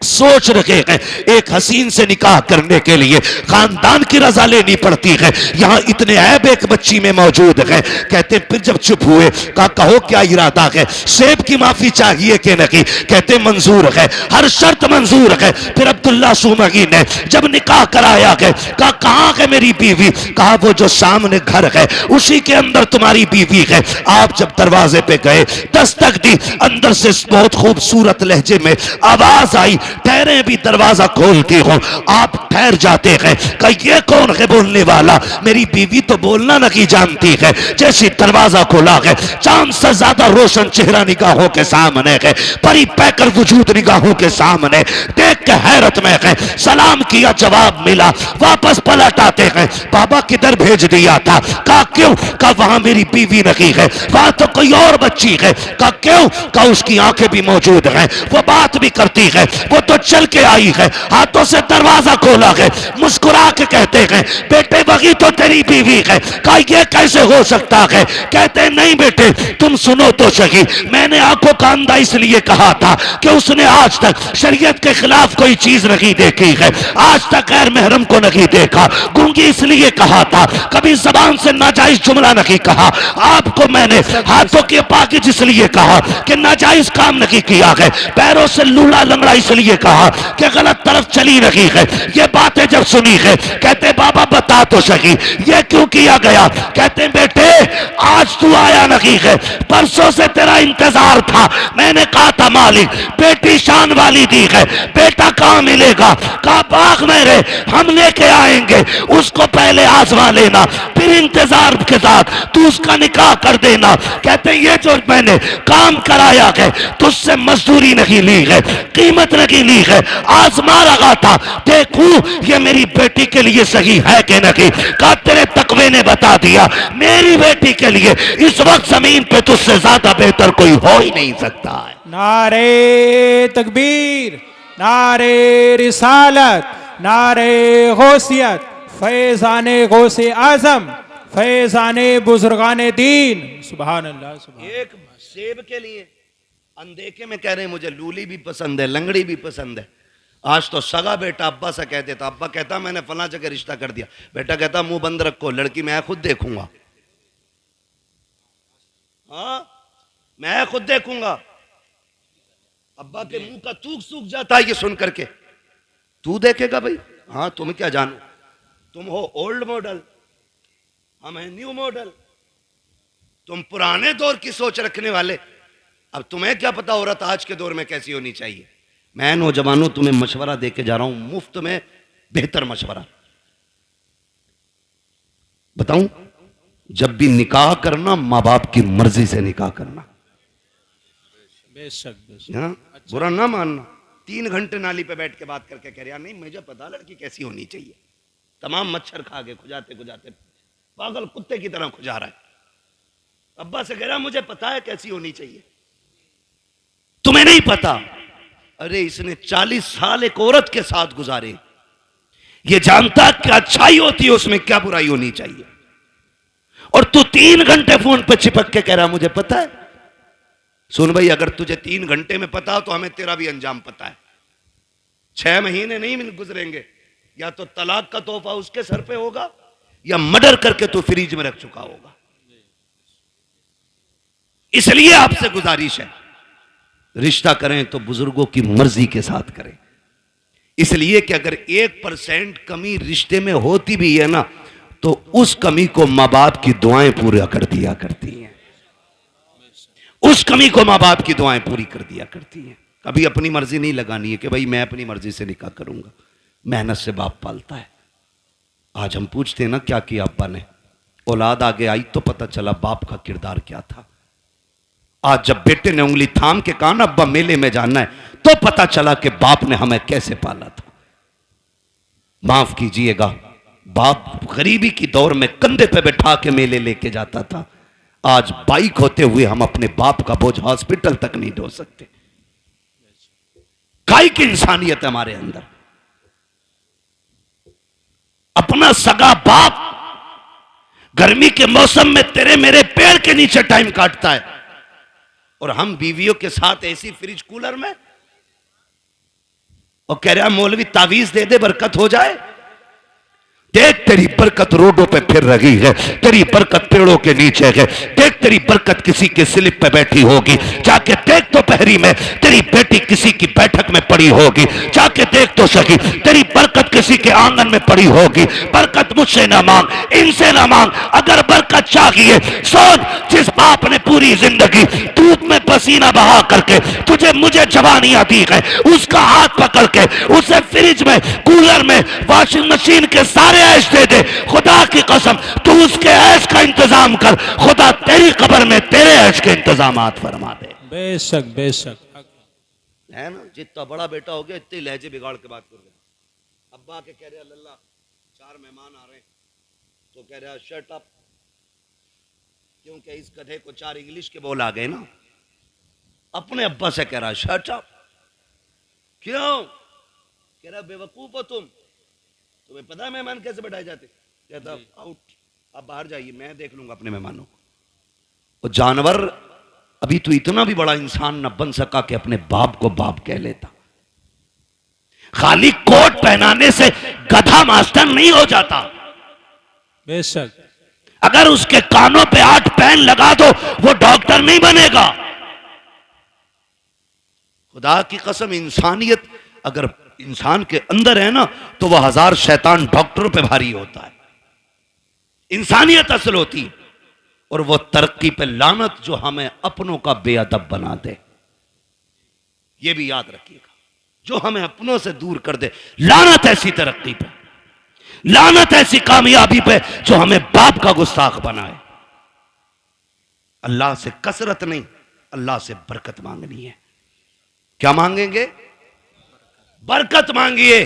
सोच रहे हैं एक हसीन से निकाह करने के लिए खानदान की रजा लेनी पड़ती है। यहां इतने ऐब एक बच्ची में मौजूद है। कहते फिर जब चुप हुए कहा कहो क्या इरादा है, सेब की माफी चाहिए कि नहीं। कहते मंजूर है, हर शर्त मंजूर है। फिर अब्दुल्ला सुमगी ने जब निकाह कराया है कहा कहां है मेरी बीवी। कहा वो जो सामने घर है उसी के अंदर तुम्हारी बीवी है। आप जब दरवाजे पे गए दस्तक दी, अंदर से बहुत खूबसूरत लहजे में आवाज आई, ठहरे भी दरवाजा खोलती हूं। आप ठहर जाते हैं। कि ये कौन है बोलने वाला, मेरी बीवी तो बोलना नहीं जानती है। जैसी दरवाजा खोला है चांद से ज्यादा रोशन चेहरा निगाहों के सामने है, परी पैकर वजूद निगाहों के सामने। देख के हैरत में है, सलाम किया जवाब मिला, वापस पलट आते हैं। बाबा किधर भेज दिया था। कहा क्यों। कहा वहां मेरी बीवी नहीं है, वहां तो कोई और बच्ची है। कहा क्यों। कहा उसकी आंखें भी मौजूद हैं, वो बात भी करती है, वो तो चल के आई है, हाथों से दरवाजा खोला है, मुस्कुरा के कहते हैं बेटे वही तो तेरी बीवी है। कहा ये कैसे हो सकता है। कहते नहीं बेटे तुम सुनो तो सही, मैंने आंखों का अंधा इसलिए कहा था कि उसने आज तक शरीयत के खिलाफ कोई चीज नहीं देखी है, आज तक गैर महरम को नहीं देखा। गूंगी इसलिए कहा था, कभी जबान से नाजायज जुमला नहीं कहा। आपको मैंने हाथों के पाकिज इसलिए कहा कि नाजायज काम नहीं किया है, पैरों से लूला लंगड़ा इसलिए कहा कि गलत तरफ चली रही है। ये बातें जब सुनी है कहते बाबा बता तो सही ये क्यों किया गया। कहते बेटे आज तू आया नहीं है, परसों से तेरा इंतजार था। मैंने कहा था मालिक बेटी शान वाली दी है, बेटा कहां मिलेगा। कहा बाग मेरे हम लेके आएंगे, उसको पहले आजमा लेना, फिर इंतजार के साथ तू उसका निकाह कर देना। कहते ये जो मैंने काम कराया है तुझसे मजदूरी नहीं ली है, कीमत नहीं ली है, आजमा रहा था देखूं ये मेरी बेटी के लिए सही है कि नहीं। कहा तेरे तकवे ने बता दिया मेरी बेटी के लिए इस वक्त जमीन पे तुझसे ज्यादा बेहतर कोई हो ही नहीं सकता है। नारे तकबीर, नारे रिसालत, नारे गौसियत, फैजाने गौसे आजम, फैजाने बुजुर्गाने दीन। सुभान अल्लाह सुभान। एक सेब के लिए अनदेखे में कह रहे हैं मुझे लूली भी पसंद है, लंगड़ी भी पसंद है। आज तो सगा बेटा अब्बा से कह देता, अब्बा कहता मैंने फला जगह रिश्ता कर दिया, बेटा कहता मुंह बंद रखो, लड़की मैं खुद देखूंगा। हाँ मैं खुद देखूंगा। अब्बा के मुंह का तूक सूख जाता है ये सुन करके। तू देखेगा भाई। हाँ तुम क्या जानो, तुम हो ओल्ड मॉडल, हम हैं न्यू मॉडल, तुम पुराने दौर की सोच रखने वाले। अब तुम्हें क्या पता औरत आज के दौर में कैसी होनी चाहिए। मैं नौजवानों तुम्हें मशवरा देके जा रहा हूं, मुफ्त में बेहतर मशवरा बताऊं। जब भी निकाह करना मां बाप की मर्जी से निकाह करना, बेशक बेशक। हाँ? बुरा ना मानना। 3 घंटे नाली पे बैठ के बात करके कह रहा नहीं मुझे पता लड़की कैसी होनी चाहिए। तमाम मच्छर खा के खुजाते खुजाते पागल कुत्ते की तरह खुजा रहा है। अब्बा से कह रहा मुझे पता है कैसी होनी चाहिए, तुम्हें नहीं पता। अरे इसने 40 साल एक औरत के साथ गुजारे, ये जानता कि अच्छाई होती है उसमें क्या बुराई होनी चाहिए, और तू 3 घंटे फोन पर चिपक के कह रहा मुझे पता है। सुन भाई अगर तुझे 3 घंटे में पता हो तो हमें तेरा भी अंजाम पता है। 6 महीने नहीं गुजरेंगे, या तो तलाक का तोहफा उसके सर पे होगा या मर्डर करके तू फ्रिज में रख चुका होगा। इसलिए आपसे गुजारिश है रिश्ता करें तो बुजुर्गों की मर्जी के साथ करें। इसलिए कि अगर 1% कमी रिश्ते में होती भी है ना तो उस कमी को मां बाप की दुआएं पूरा कर दिया करती हैं। उस कमी को मां बाप की दुआएं पूरी कर दिया करती हैं। कभी अपनी मर्जी नहीं लगानी है कि भाई मैं अपनी मर्जी से निकाह करूंगा। मेहनत से बाप पालता है। आज हम पूछते हैं ना क्या किया अब्बा ने, औलाद आगे आई तो पता चला बाप का किरदार क्या था। आज जब बेटे ने उंगली थाम के कहा ना अब्बा मेले में जाना है, तो पता चला कि बाप ने हमें कैसे पाला था। माफ कीजिएगा, बाप गरीबी की दौर में कंधे पे बैठा के मेले लेके जाता था। आज बाइक होते हुए हम अपने बाप का बोझ हॉस्पिटल तक नहीं ढो सकते। काय की इंसानियत है हमारे अंदर। अपना सगा बाप गर्मी के मौसम में तेरे मेरे पेड़ के नीचे टाइम काटता है, और हम बीवियों के साथ ऐसी फ्रिज कूलर में, और कह रहा मौलवी तावीज दे दे बरकत हो जाए। देख तेरी बरकत रोडों पे फिर रही है, तेरी बरकत पेड़ों के नीचे है। देख तेरी बरकत किसी के स्लिप पे बैठी होगी, जाके देख तो पहरी में तेरी बेटी किसी की बैठक में पड़ी होगी, जाके देख तो सही तेरी बरकत किसी के आंगन में पड़ी होगी। बरकत मुझसे ना मांग, इनसे ना मांग, अगर बरकत चाहिए सोच जिस बाप ने पूरी जिंदगी धूप में पसीना बहा करके तुझे मुझे जवानियां दी है, उसका हाथ पकड़ के उसे फ्रिज में कूलर में वॉशिंग मशीन के सारे ऐश दे दे। खुदा की कसम तू उसके ऐश का इंतजाम कर, खुदा तेरी कब्र में तेरे ऐश के इंतजामात फरमा दे। बेशक बेशक है ना, जितना बड़ा बेटा हो गया इतने लहजे बिगाड़ के बात कर रहे। अब्बा के कह रहे अल्लाह 4 मेहमान आ रहे हैं, तो कह रहा शट अप, क्योंकि इस गधे को 4 इंग्लिश के बोल आ गए ना। अपने अब्बा से कह रहा शट अप, क्यों? कह रहा बेवकूफ हो तुम, तुम्हें पता है मेहमान कैसे बैठाए जाते? कहता आउट, आप बाहर जाइए, मैं देख लूंगा अपने मेहमानों को। और जानवर अभी तो इतना भी बड़ा इंसान न बन सका कि अपने बाप को बाप कह लेता। खाली कोट पहनाने से गधा मास्टर नहीं हो जाता। बेशक अगर उसके कानों पे 8 पेन लगा दो वो डॉक्टर नहीं बनेगा। खुदा की कसम, इंसानियत अगर इंसान के अंदर है ना तो वह 1000 शैतान डॉक्टरों पे भारी होता है। इंसानियत असल होती है, और वो तरक्की पे लानत जो हमें अपनों का बेअदब बना दे। ये भी याद रखिएगा, जो हमें अपनों से दूर कर दे। लानत ऐसी तरक्की पे, लानत ऐसी कामयाबी पे जो हमें बाप का गुस्ताख बनाए। अल्लाह से कसरत नहीं, अल्लाह से बरकत मांगनी है। क्या मांगेंगे? बरकत मांगिए।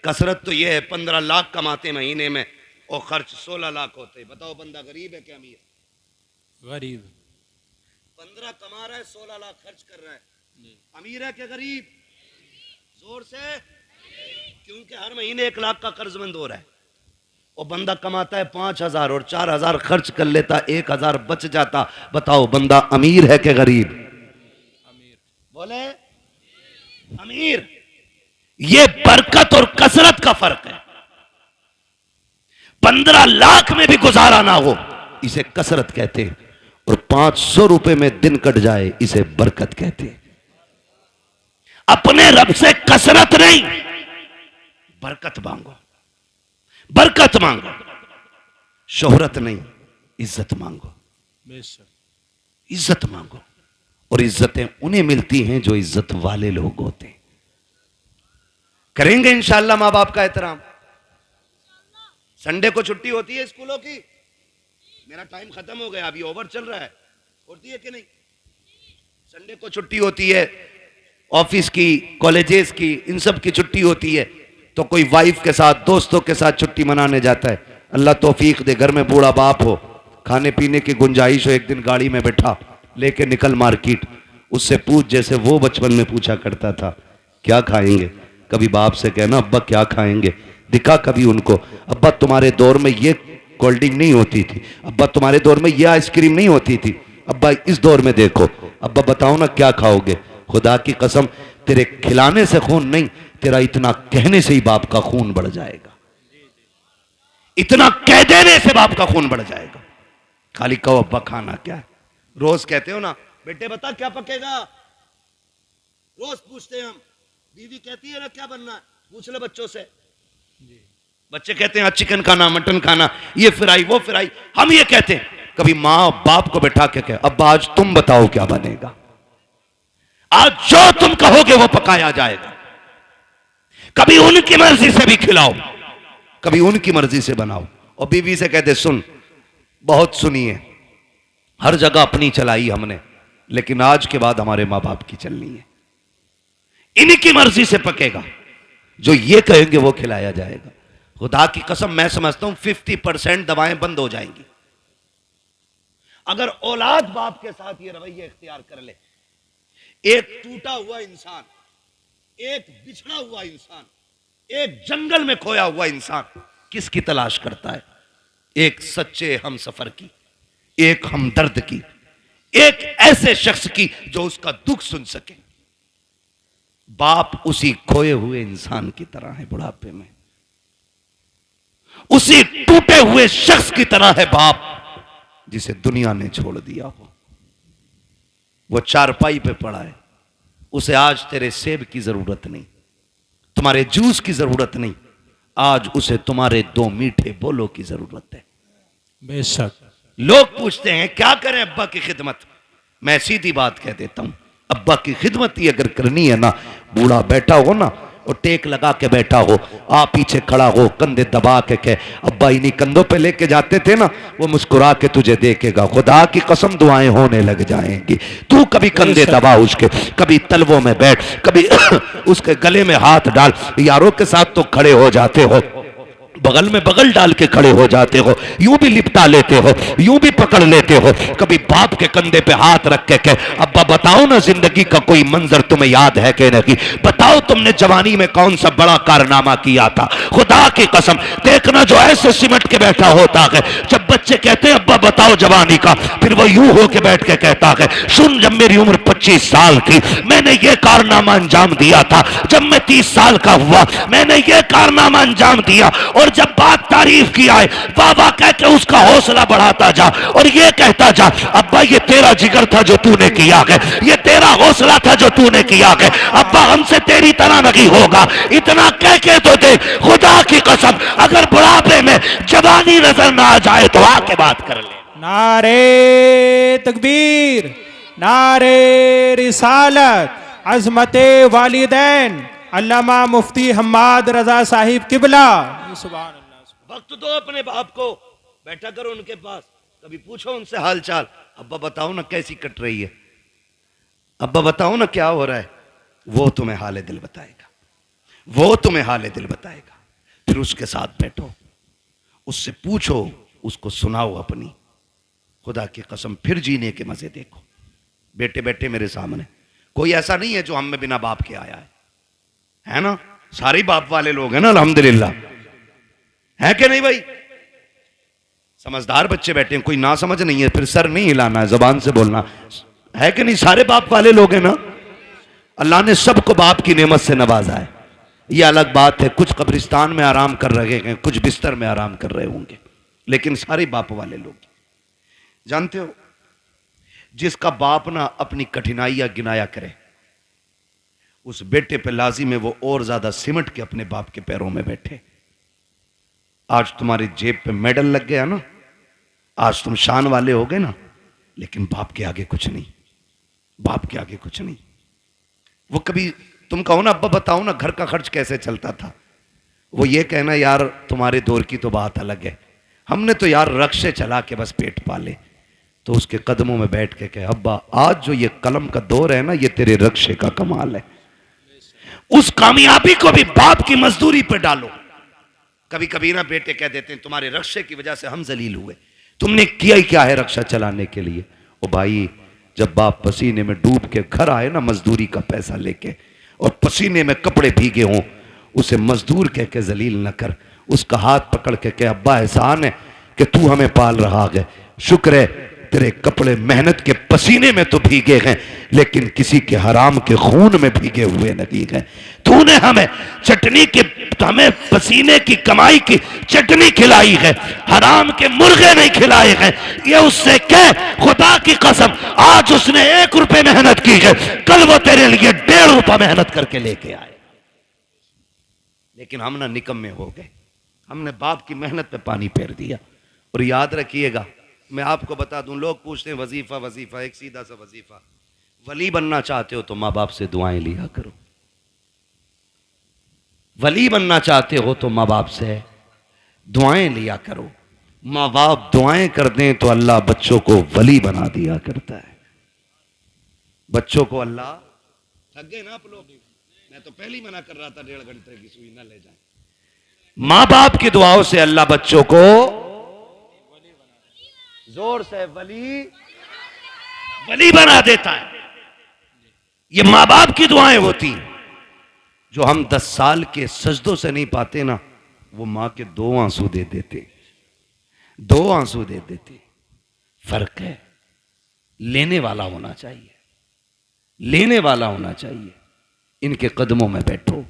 कसरत तो यह है 15 लाख कमाते महीने में और खर्च 16 लाख होते। बताओ बंदा गरीब है क्या अमीर? गरीब। 15 कमा रहा है, 16 लाख खर्च कर रहा है। अमीर है क्या गरीब? जोर से, क्योंकि हर महीने 1 लाख का कर्जमंद हो रहा है। और बंदा कमाता है 5000 और 4000 खर्च कर लेता, 1000 बच जाता। बताओ बंदा अमीर है क्या गरीब? अमीर। बोले अमीर। ये बरकत और कसरत का फर्क है। 15 लाख में भी गुजारा ना हो इसे कसरत कहते हैं, और 500 रुपए में दिन कट जाए इसे बरकत कहते हैं। अपने रब से कसरत नहीं, बरकत मांगो, बरकत मांगो। शोहरत नहीं, इज्जत मांगो। बेशक इज्जत मांगो, और इज्जतें उन्हें मिलती हैं जो इज्जत वाले लोग होते हैं। करेंगे इंशाअल्लाह मां बाप का एहतराम। संडे को छुट्टी होती है स्कूलों की? मेरा टाइम खत्म हो गया, अभी ओवर चल रहा है। होती है कि नहीं? संडे को छुट्टी होती है, ऑफिस की, कॉलेजेस की, इन सब की छुट्टी होती है। तो कोई वाइफ के साथ, दोस्तों के साथ छुट्टी मनाने जाता है। अल्लाह तौफीक दे, घर में बूढ़ा बाप हो, खाने पीने की गुंजाइश हो, एक दिन गाड़ी में बैठा, लेके निकल मार्केट। उससे पूछ जैसे वो बचपन में पूछा करता था क्या खाएंगे। कभी बाप से कहना अब्बा क्या खाएंगे, दिखा कभी उनको अब्बा तुम्हारे दौर में ये कोल्ड ड्रिंक नहीं होती थी, अब्बा तुम्हारे दौर में ये आइसक्रीम नहीं होती थी, अब्बा इस दौर में देखो, अब्बा बताओ ना क्या खाओगे। खुदा की कसम तेरे खिलाने से खून नहीं, तेरा इतना कहने से ही बाप का खून बढ़ जाएगा। इतना कह देने से बाप का खून बढ़ जाएगा। खाली कहो अब्बा खाना क्या है। रोज कहते हो ना बेटे बता क्या पकेगा, रोज पूछते हैं हम। बीवी कहती है ना क्या बनना है, पूछ ले बच्चों से। बच्चे कहते हैं चिकन खाना, मटन खाना, ये फ्राई वो फ्राई। हम ये कहते हैं, कभी माँ बाप को बैठा के कहे अब्बा आज तुम बताओ क्या बनेगा। आज जो तुम कहोगे वो पकाया जाएगा। कभी उनकी मर्जी से भी खिलाओ, कभी उनकी मर्जी से बनाओ। और बीवी से कहते सुन, बहुत सुनी है, हर जगह अपनी चलाई हमने, लेकिन आज के बाद हमारे माँ बाप की चलनी है, इन्हीं की मर्जी से पकेगा, जो ये कहेंगे वो खिलाया जाएगा। खुदा की कसम मैं समझता हूं 50% दवाएं बंद हो जाएंगी अगर औलाद बाप के साथ ये रवैया इख्तियार कर ले। एक टूटा हुआ इंसान, एक बिछड़ा हुआ इंसान, एक जंगल में खोया हुआ इंसान किसकी तलाश करता है? एक सच्चे हम सफर की, एक हमदर्द की, एक ऐसे शख्स की जो उसका दुख सुन सके। बाप उसी खोए हुए इंसान की तरह है बुढ़ापे में, उसी टूटे हुए शख्स की तरह है बाप जिसे दुनिया ने छोड़ दिया हो। वो चारपाई पे पड़ा है, उसे आज तेरे सेब की जरूरत नहीं, तुम्हारे जूस की जरूरत नहीं, आज उसे तुम्हारे 2 मीठे बोलों की जरूरत है। बेशक। लोग पूछते हैं क्या करें अब्बा की खिदमत, मैं सीधी बात कह देता हूं, अब्बा की खिदमत ही अगर करनी है ना, बूढ़ा बैठा हो ना और टेक लगा के बैठा हो, आप पीछे खड़ा हो, कंधे दबा के कहे अब्बा इन्हीं कंधों पे लेके जाते थे ना, वो मुस्कुरा के तुझे देखेगा। खुदा की कसम दुआएं होने लग जाएंगी। तू कभी कंधे दबा उसके, कभी तलवों में बैठ, कभी उसके गले में हाथ डाल, यारों के साथ तो खड़े हो जाते हो, बगल में बगल डाल के खड़े हो जाते हो, यूं भी लिपटा लेते हो, यूं भी पकड़ लेते हो। कभी बाप के कंधे पे हाथ रख के कहे अब्बा बताओ ना जिंदगी का कोई मंजर तुम्हें याद है कि नहीं, बताओ तुमने जवानी में कौन सा बड़ा कारनामा किया था। खुदा की कसम देखना जो ऐसे सिमट के बैठा होता है, जब बच्चे कहते हैं अब्बा बताओ जवानी का, फिर वो यूं होके बैठ के कहता है सुन जब मेरी उम्र 25 साल थी मैंने ये कारनामा अंजाम दिया था, जब मैं 30 साल का हुआ मैंने ये कारनामा अंजाम दिया। और जब बात तारीफ की आए वाह वाह कह के उसका हौसला बढ़ाता जा और ये कहता जा अब्बा ये तेरा जिगर था जो तूने किया है, ये तेरा हौसला था जो तूने किया है, अब्बा हमसे तेरी तरह नहीं होगा। इतना कह के तो दे, खुदा की कसम अगर बुढ़ापे में जवानी नजर ना आ जाए तो आके बात कर ले। नारे तकबीर, नारे रिसालत, अजमते वालिदैन अल्लामा मुफ्ती हम्माद रजा साहिब किबला। सुभान अल्लाह। वक्त दो अपने बाप को, बैठा करो उनके पास, कभी पूछो उनसे हाल चाल, अब्बा बताओ ना कैसी कट रही है, अब्बा बताओ ना क्या हो रहा है। वो तुम्हें हाले दिल बताएगा, वो तुम्हें हाले दिल बताएगा। फिर उसके साथ बैठो, उससे पूछो, उसको सुनाओ अपनी, खुदा की कसम फिर जीने के मजे देखो। बेटे बैठे मेरे सामने, कोई ऐसा नहीं है जो हम में बिना बाप के आया है ना? सारे बाप वाले लोग हैं ना अल्हम्दुलिल्लाह, है कि नहीं भाई? समझदार बच्चे बैठे हैं, कोई ना समझ नहीं है, फिर सर नहीं हिलाना है, जबान से बोलना है कि नहीं? सारे बाप वाले लोग हैं ना? अल्लाह ने सबको बाप की नेमत से नवाजा है। ये अलग बात है, कुछ कब्रिस्तान में आराम कर रहे हैं, कुछ बिस्तर में आराम कर रहे होंगे, लेकिन सारे बाप वाले लोग। जानते हो जिसका बाप ना अपनी कठिनाइयां गिनाया करे, उस बेटे पे लाजिम है वो और ज्यादा सिमट के अपने बाप के पैरों में बैठे। आज तुम्हारी जेब पे मेडल लग गया ना, आज तुम शान वाले हो गए ना, लेकिन बाप के आगे कुछ नहीं, बाप के आगे कुछ नहीं। वो कभी तुम कहो ना अब्बा बताओ ना घर का खर्च कैसे चलता था, वो ये कहना यार तुम्हारे दौर की तो बात अलग है, हमने तो यार रक्शे चला के बस पेट पाले। तो उसके कदमों में बैठ के कहे अब्बा आज जो ये कलम का दौर है ना, ये तेरे रक्शे का कमाल है। उस कामयाबी को भी बाप की मजदूरी पे डालो। कभी कभी ना बेटे कह देते हैं तुम्हारे रक्शे की वजह से हम जलील हुए, तुमने किया ही क्या है रक्षा चलाने के लिए। ओ भाई जब बाप पसीने में डूब के घर आए ना मजदूरी का पैसा लेके, और पसीने में कपड़े भीगे हों, उसे मजदूर कह के जलील न कर, उसका हाथ पकड़ के कह अब्बा एहसान है कि तू हमें पाल रहा है, शुक्र है तेरे कपड़े मेहनत के पसीने में तो भीगे हैं लेकिन किसी के हराम के खून में भीगे हुए नहीं हैं। तूने हमें चटनी के, हमें पसीने की कमाई की चटनी खिलाई है, हराम के मुर्गे नहीं खिलाए हैं। ये उससे कह खुदा की कसम आज उसने 1 रुपए मेहनत की है, कल वो तेरे लिए 1.5 रुपया मेहनत करके लेके आए। लेकिन हम ना निकम्मे हो गए, हमने बाप की मेहनत पे पानी फेर दिया। और याद रखिएगा मैं आपको बता दूं, लोग पूछते हैं वजीफा वजीफा, एक सीधा सा वजीफा, वली बनना चाहते हो तो माँ बाप से दुआएं लिया करो। वली बनना चाहते हो तो माँ बाप से दुआएं लिया करो। माँ बाप दुआएं कर दें तो अल्लाह बच्चों को वली बना दिया करता है। बच्चों को अल्लाह, थक गए ना आप लोग, मैं तो पहले ही मना कर रहा था 1.5 घंटे की सुई ना ले जाए। मां बाप की दुआओं से अल्लाह बच्चों को जोर से वली वली बना देता है। ये मां बाप की दुआएं होती हैं। जो हम 10 साल के सजदों से नहीं पाते ना, वो मां के 2 आंसू दे देते, 2 आंसू दे देते। फर्क है। लेने वाला होना चाहिए, लेने वाला होना चाहिए। इनके कदमों में बैठो,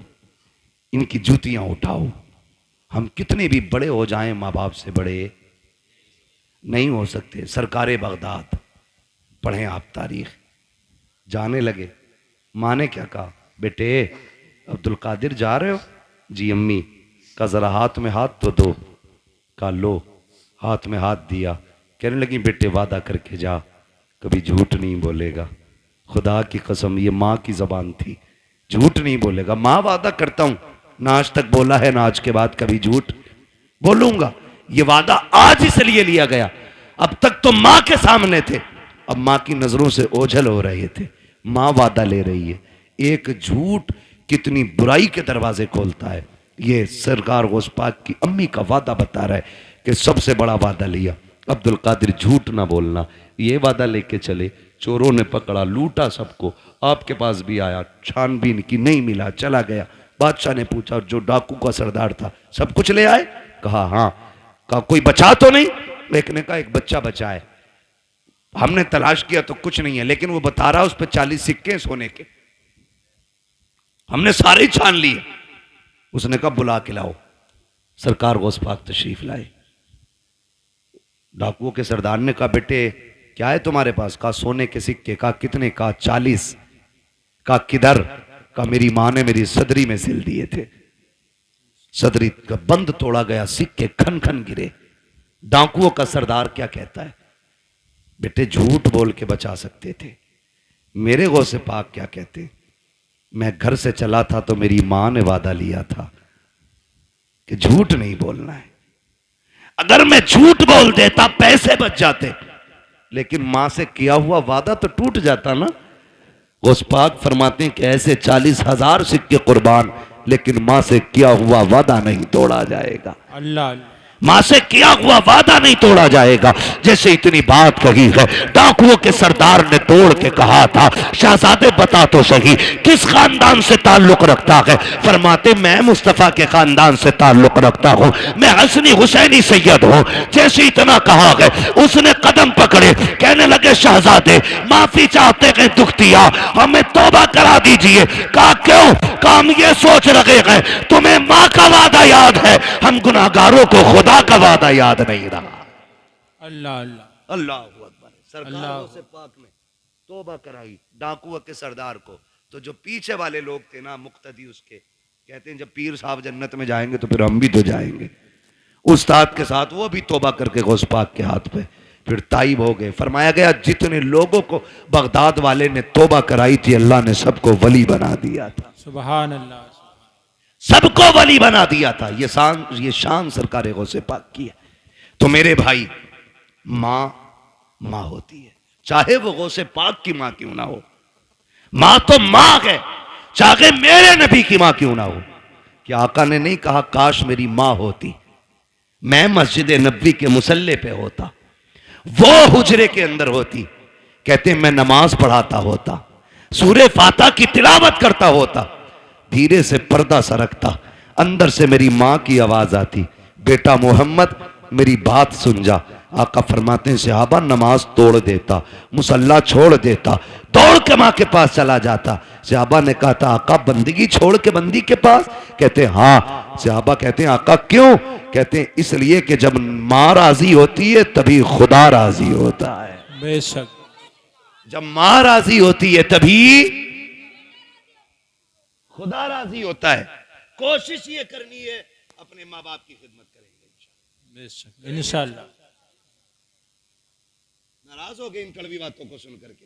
इनकी जूतियां उठाओ। हम कितने भी बड़े हो जाएं, मां बाप से बड़े नहीं हो सकते। सरकारे बगदाद पढ़ें आप तारीख। जाने लगे, मां ने क्या कहा, बेटे अब्दुल कादिर जा रहे हो? जी अम्मी। का जरा हाथ में हाथ तो दो। का लो, हाथ में हाथ दिया। कहने लगी बेटे वादा करके जा, कभी झूठ नहीं बोलेगा। खुदा की कसम, ये माँ की जबान थी, झूठ नहीं बोलेगा। माँ वादा करता हूं, ना आज तक बोला है ना आज के बाद कभी झूठ बोलूंगा। ये वादा आज इसलिए लिया गया, अब तक तो माँ के सामने थे, अब माँ की नजरों से ओझल हो रहे थे। माँ वादा ले रही है। एक झूठ कितनी बुराई के दरवाजे खोलता है। ये सरकार गौस पाक की अम्मी का वादा बता रहा है कि सबसे बड़ा वादा लिया, अब्दुल कादिर झूठ ना बोलना। ये वादा लेके चले, चोरों ने पकड़ा, लूटा सबको। आपके पास भी आया, छानबीन की, नहीं मिला, चला गया। बादशाह ने पूछा जो डाकू का सरदार था, सब कुछ ले आए? कहा हाँ। कहा कोई बचा तो नहीं? एक ने कहा एक बच्चा बचा है, हमने तलाश किया तो कुछ नहीं है, लेकिन वो बता रहा उस पर 40 सिक्के सोने के, हमने सारे ही छान लिए। उसने कहा बुला के लाओ। सरकार गौस पाक तशरीफ लाए। डाकुओं के सरदार ने कहा बेटे क्या है तुम्हारे पास? कहा सोने के सिक्के। कहा कितने? कहा 40। कहा किधर? कहा मेरी मां ने मेरी सदरी में सिल दिए थे, सदरी का बंद तोड़ा गया, सिक्के खन खन गिरे। डाकुओं का सरदार क्या कहता है, बेटे झूठ बोल के बचा सकते थे। मेरे गौसे पाक क्या कहते, मैं घर से चला था तो मेरी मां ने वादा लिया था कि झूठ नहीं बोलना है। अगर मैं झूठ बोल देता पैसे बच जाते, लेकिन मां से किया हुआ वादा तो टूट जाता ना। गौस पाक फरमाते हैं कि ऐसे 40,000 सिक्के कुर्बान, लेकिन मां से किया हुआ वादा नहीं तोड़ा जाएगा। अल्लाह मां से किया हुआ वादा नहीं तोड़ा जाएगा। जैसे इतनी बात कही है, डाकुओं के सरदार ने तोड़ के कहा था शहजादे बता तो सही किस खानदान से ताल्लुक रखता है? फरमाते मैं मुस्तफा के खानदान से ताल्लुक रखता हूं, मैं हसनी हुसैनी सैयद हूं। जैसे इतना कहा है, उसने कदम पकड़े, कहने लगे शहजादे माफी चाहते हैं, दुख दिया, हमें तौबा करा दीजिए। कहा क्यों? कहा हम ये सोच रहे हैं तुम्हें मां का वादा याद है, हम गुनाहगारों को खुदा का वादा याद नहीं रहा। अल्लाह अल्लाह अल्लाह अकबर। सरकारों से पाक ने तौबा कराई डाकुओं के सरदार को। तो जो पीछे वाले लोग थे ना मुक्तदी उसके, कहते हैं जब पीर साहब जन्नत में जाएंगे तो फिर हम भी तो जाएंगे। उस्ताद के साथ वो भी तौबा करके गौस पाक के हाथ पे फिर ताइब हो गए। फरमाया गया जितने लोगों को बगदाद वाले ने तौबा कराई थी, अल्लाह ने सबको वली बना दिया था। सुभान अल्लाह, सबको वली बना दिया था। ये शान सरकार गौसे पाक की है। तो मेरे भाई, मां होती है, चाहे वो गौसे पाक की मां क्यों ना हो। मां तो मां है, चाहे मेरे नबी की मां क्यों ना हो। कि आका ने नहीं कहा काश मेरी मां होती, मैं मस्जिद नबी के मुसल्ले पे होता, वो हुजरे के अंदर होती, कहते मैं नमाज पढ़ाता होता, सूरे फातिहा की तिलावत करता होता, धीरे से पर्दा सरकता, अंदर से मेरी मां की आवाज आती, बेटा मोहम्मद मेरी बात सुन जा। आका फरमाते हैं सहाबा नमाज तोड़ देता, मुसल्ला छोड़ देता, दौड़ के मां के पास चला जाता। सहाबा ने कहा था आका बंदगी छोड़ के बंदी के पास? कहते हाँ। सहाबा कहते हैं आका क्यों? कहते हैं इसलिए कि जब मां राजी होती है तभी खुदा राजी होता है। बेशक जब मां राजी होती है तभी खुदा राजी होता है। कोशिश ये करनी है अपने माँ बाप की खिदमत करेंगे बेशक इंशाअल्लाह। नाराज हो गए इन कड़वी बातों को सुन करके।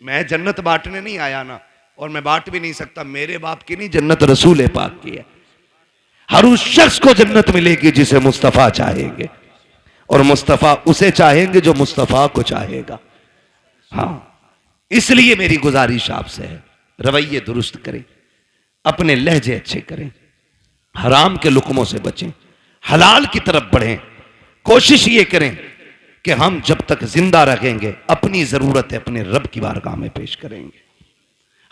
मैं जन्नत बांटने नहीं आया ना, और मैं बांट भी नहीं सकता। मेरे बाप की नहीं, जन्नत रसूल पाक की है। हर उस शख्स को जन्नत मिलेगी जिसे मुस्तफा चाहेंगे, और मुस्तफा उसे चाहेंगे जो मुस्तफा को चाहेगा। हाँ, इसलिए मेरी गुजारिश आपसे है, रवैये दुरुस्त करें, अपने लहजे अच्छे करें, हराम के लुकमों से बचें, हलाल की तरफ बढ़ें। कोशिश ये करें कि हम जब तक जिंदा रहेंगे अपनी जरूरतें अपने रब की बारगाह में पेश करेंगे।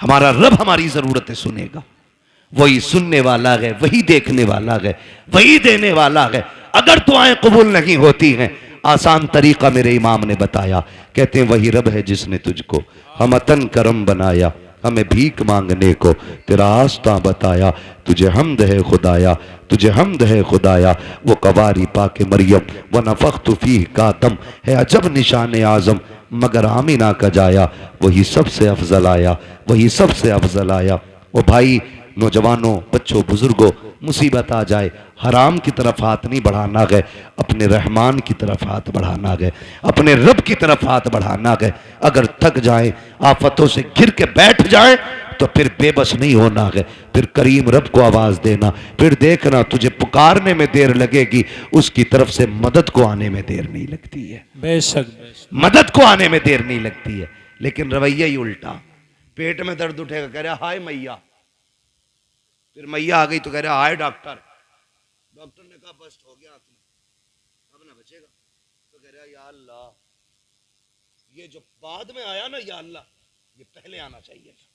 हमारा रब हमारी जरूरतें सुनेगा। वही सुनने वाला है, वही देखने वाला है, वही देने वाला है। अगर दुआएं कबूल नहीं होती हैं, आसान तरीका मेरे इमाम ने बताया। कहते हैं वही रब है जिसने तुझको हमतन करम बनाया, हमें भीख मांगने को तेरा आस्था बताया। तुझे हमद है खुदाया, तुझे हमद है खुदाया। वो कवारी पाके मरियम व नफख्तु फीह का दम है अजब निशान आजम, मगर आमिना का जाया वही सबसे अफजल आया, वही सबसे अफजल आया। ओ भाई, नौजवानों, बच्चों, बुजुर्गों, मुसीबत आ जाए हराम की तरफ हाथ नहीं बढ़ाना है, अपने रहमान की तरफ हाथ बढ़ाना है, अपने रब की तरफ हाथ बढ़ाना है। अगर थक जाए, आफतों से घिर के बैठ जाए, तो फिर बेबस नहीं होना है, फिर करीम रब को आवाज देना। फिर देखना तुझे पुकारने में देर लगेगी, उसकी तरफ से मदद को आने में देर नहीं लगती है। बेशक मदद को आने में देर नहीं लगती है। लेकिन रवैया ही उल्टा, पेट में दर्द उठेगा कह रहा हाय मैया, फिर मैया आ गई तो कह रहा हाय डॉक्टर। डॉक्टर ने कहा बस्ट हो गया आत्मा, अब ना बचेगा। तो कह रहा या अल्लाह, ये जो बाद में आया ना, या अल्लाह, ये पहले आना चाहिए था,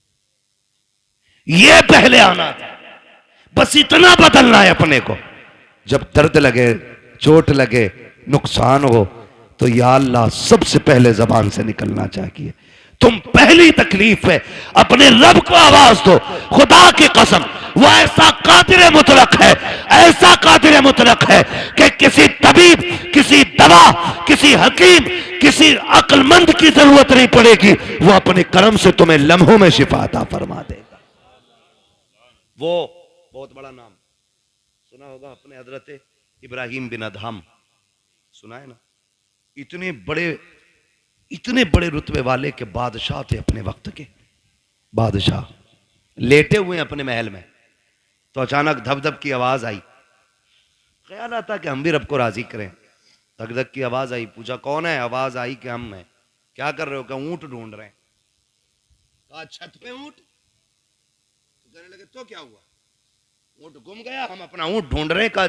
ये पहले आना था। बस इतना बदलना है अपने को। जब दर्द लगे, चोट लगे, नुकसान हो, तो या अल्लाह सबसे पहले जबान से निकलना चाहिए। तुम पहली तकलीफ है अपने रब को आवाज दो। खुदा की कसम, वो ऐसा कादिर मुतलक है, ऐसा कादिर मुतलक है कि किसी तबीब, किसी दवा, किसी हकीम, किसी अक्लमंद की जरूरत नहीं पड़ेगी। वो अपने करम से तुम्हें लम्हों में शिफा अता फरमा देगा। वो बहुत बड़ा नाम सुना होगा अपने हजरत इब्राहिम बिन अदहम, सुना है ना? इतने बड़े रुतबे वाले के बादशाह थे, अपने वक्त के बादशाह। लेटे हुए अपने महल में, तो अचानक धब धब की आवाज आई। ख्याल आता कि हम भी रब को राजी करें। धक धक की आवाज आई, पूछा कौन है? आवाज आई कि हम हैं। क्या कर रहे हो? क्या ऊंट ढूंढ रहे हैं। कहा छत पे ऊंट। तो कहने लगे तो क्या हुआ? ऊंट गुम गया, हम अपना ऊंट ढूंढ रहे हैं। कहा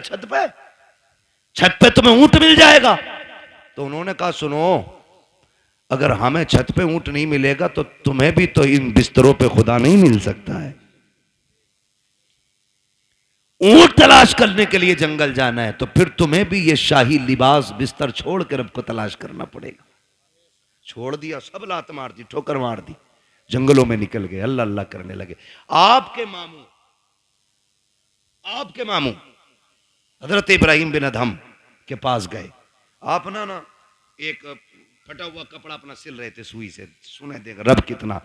छत पे तुम्हें ऊंट मिल जाएगा। तो उन्होंने कहा सुनो, अगर हमें छत पे ऊंट नहीं मिलेगा तो तुम्हें भी तो इन बिस्तरों पे खुदा नहीं मिल सकता है। ऊंट तलाश करने के लिए जंगल जाना है, तो फिर तुम्हें भी ये शाही लिबास बिस्तर छोड़ कर रब को तलाश करना पड़ेगा। छोड़ दिया, सब लात मार दी, ठोकर मार दी, जंगलों में निकल गए, अल्लाह अल्लाह करने लगे। आपके मामू हजरत इब्राहिम बिन अदहम के पास गए। आप ना एक फटा हुआ कपड़ा अपना सिल रहे थे सुई से। सुने देख रब कितना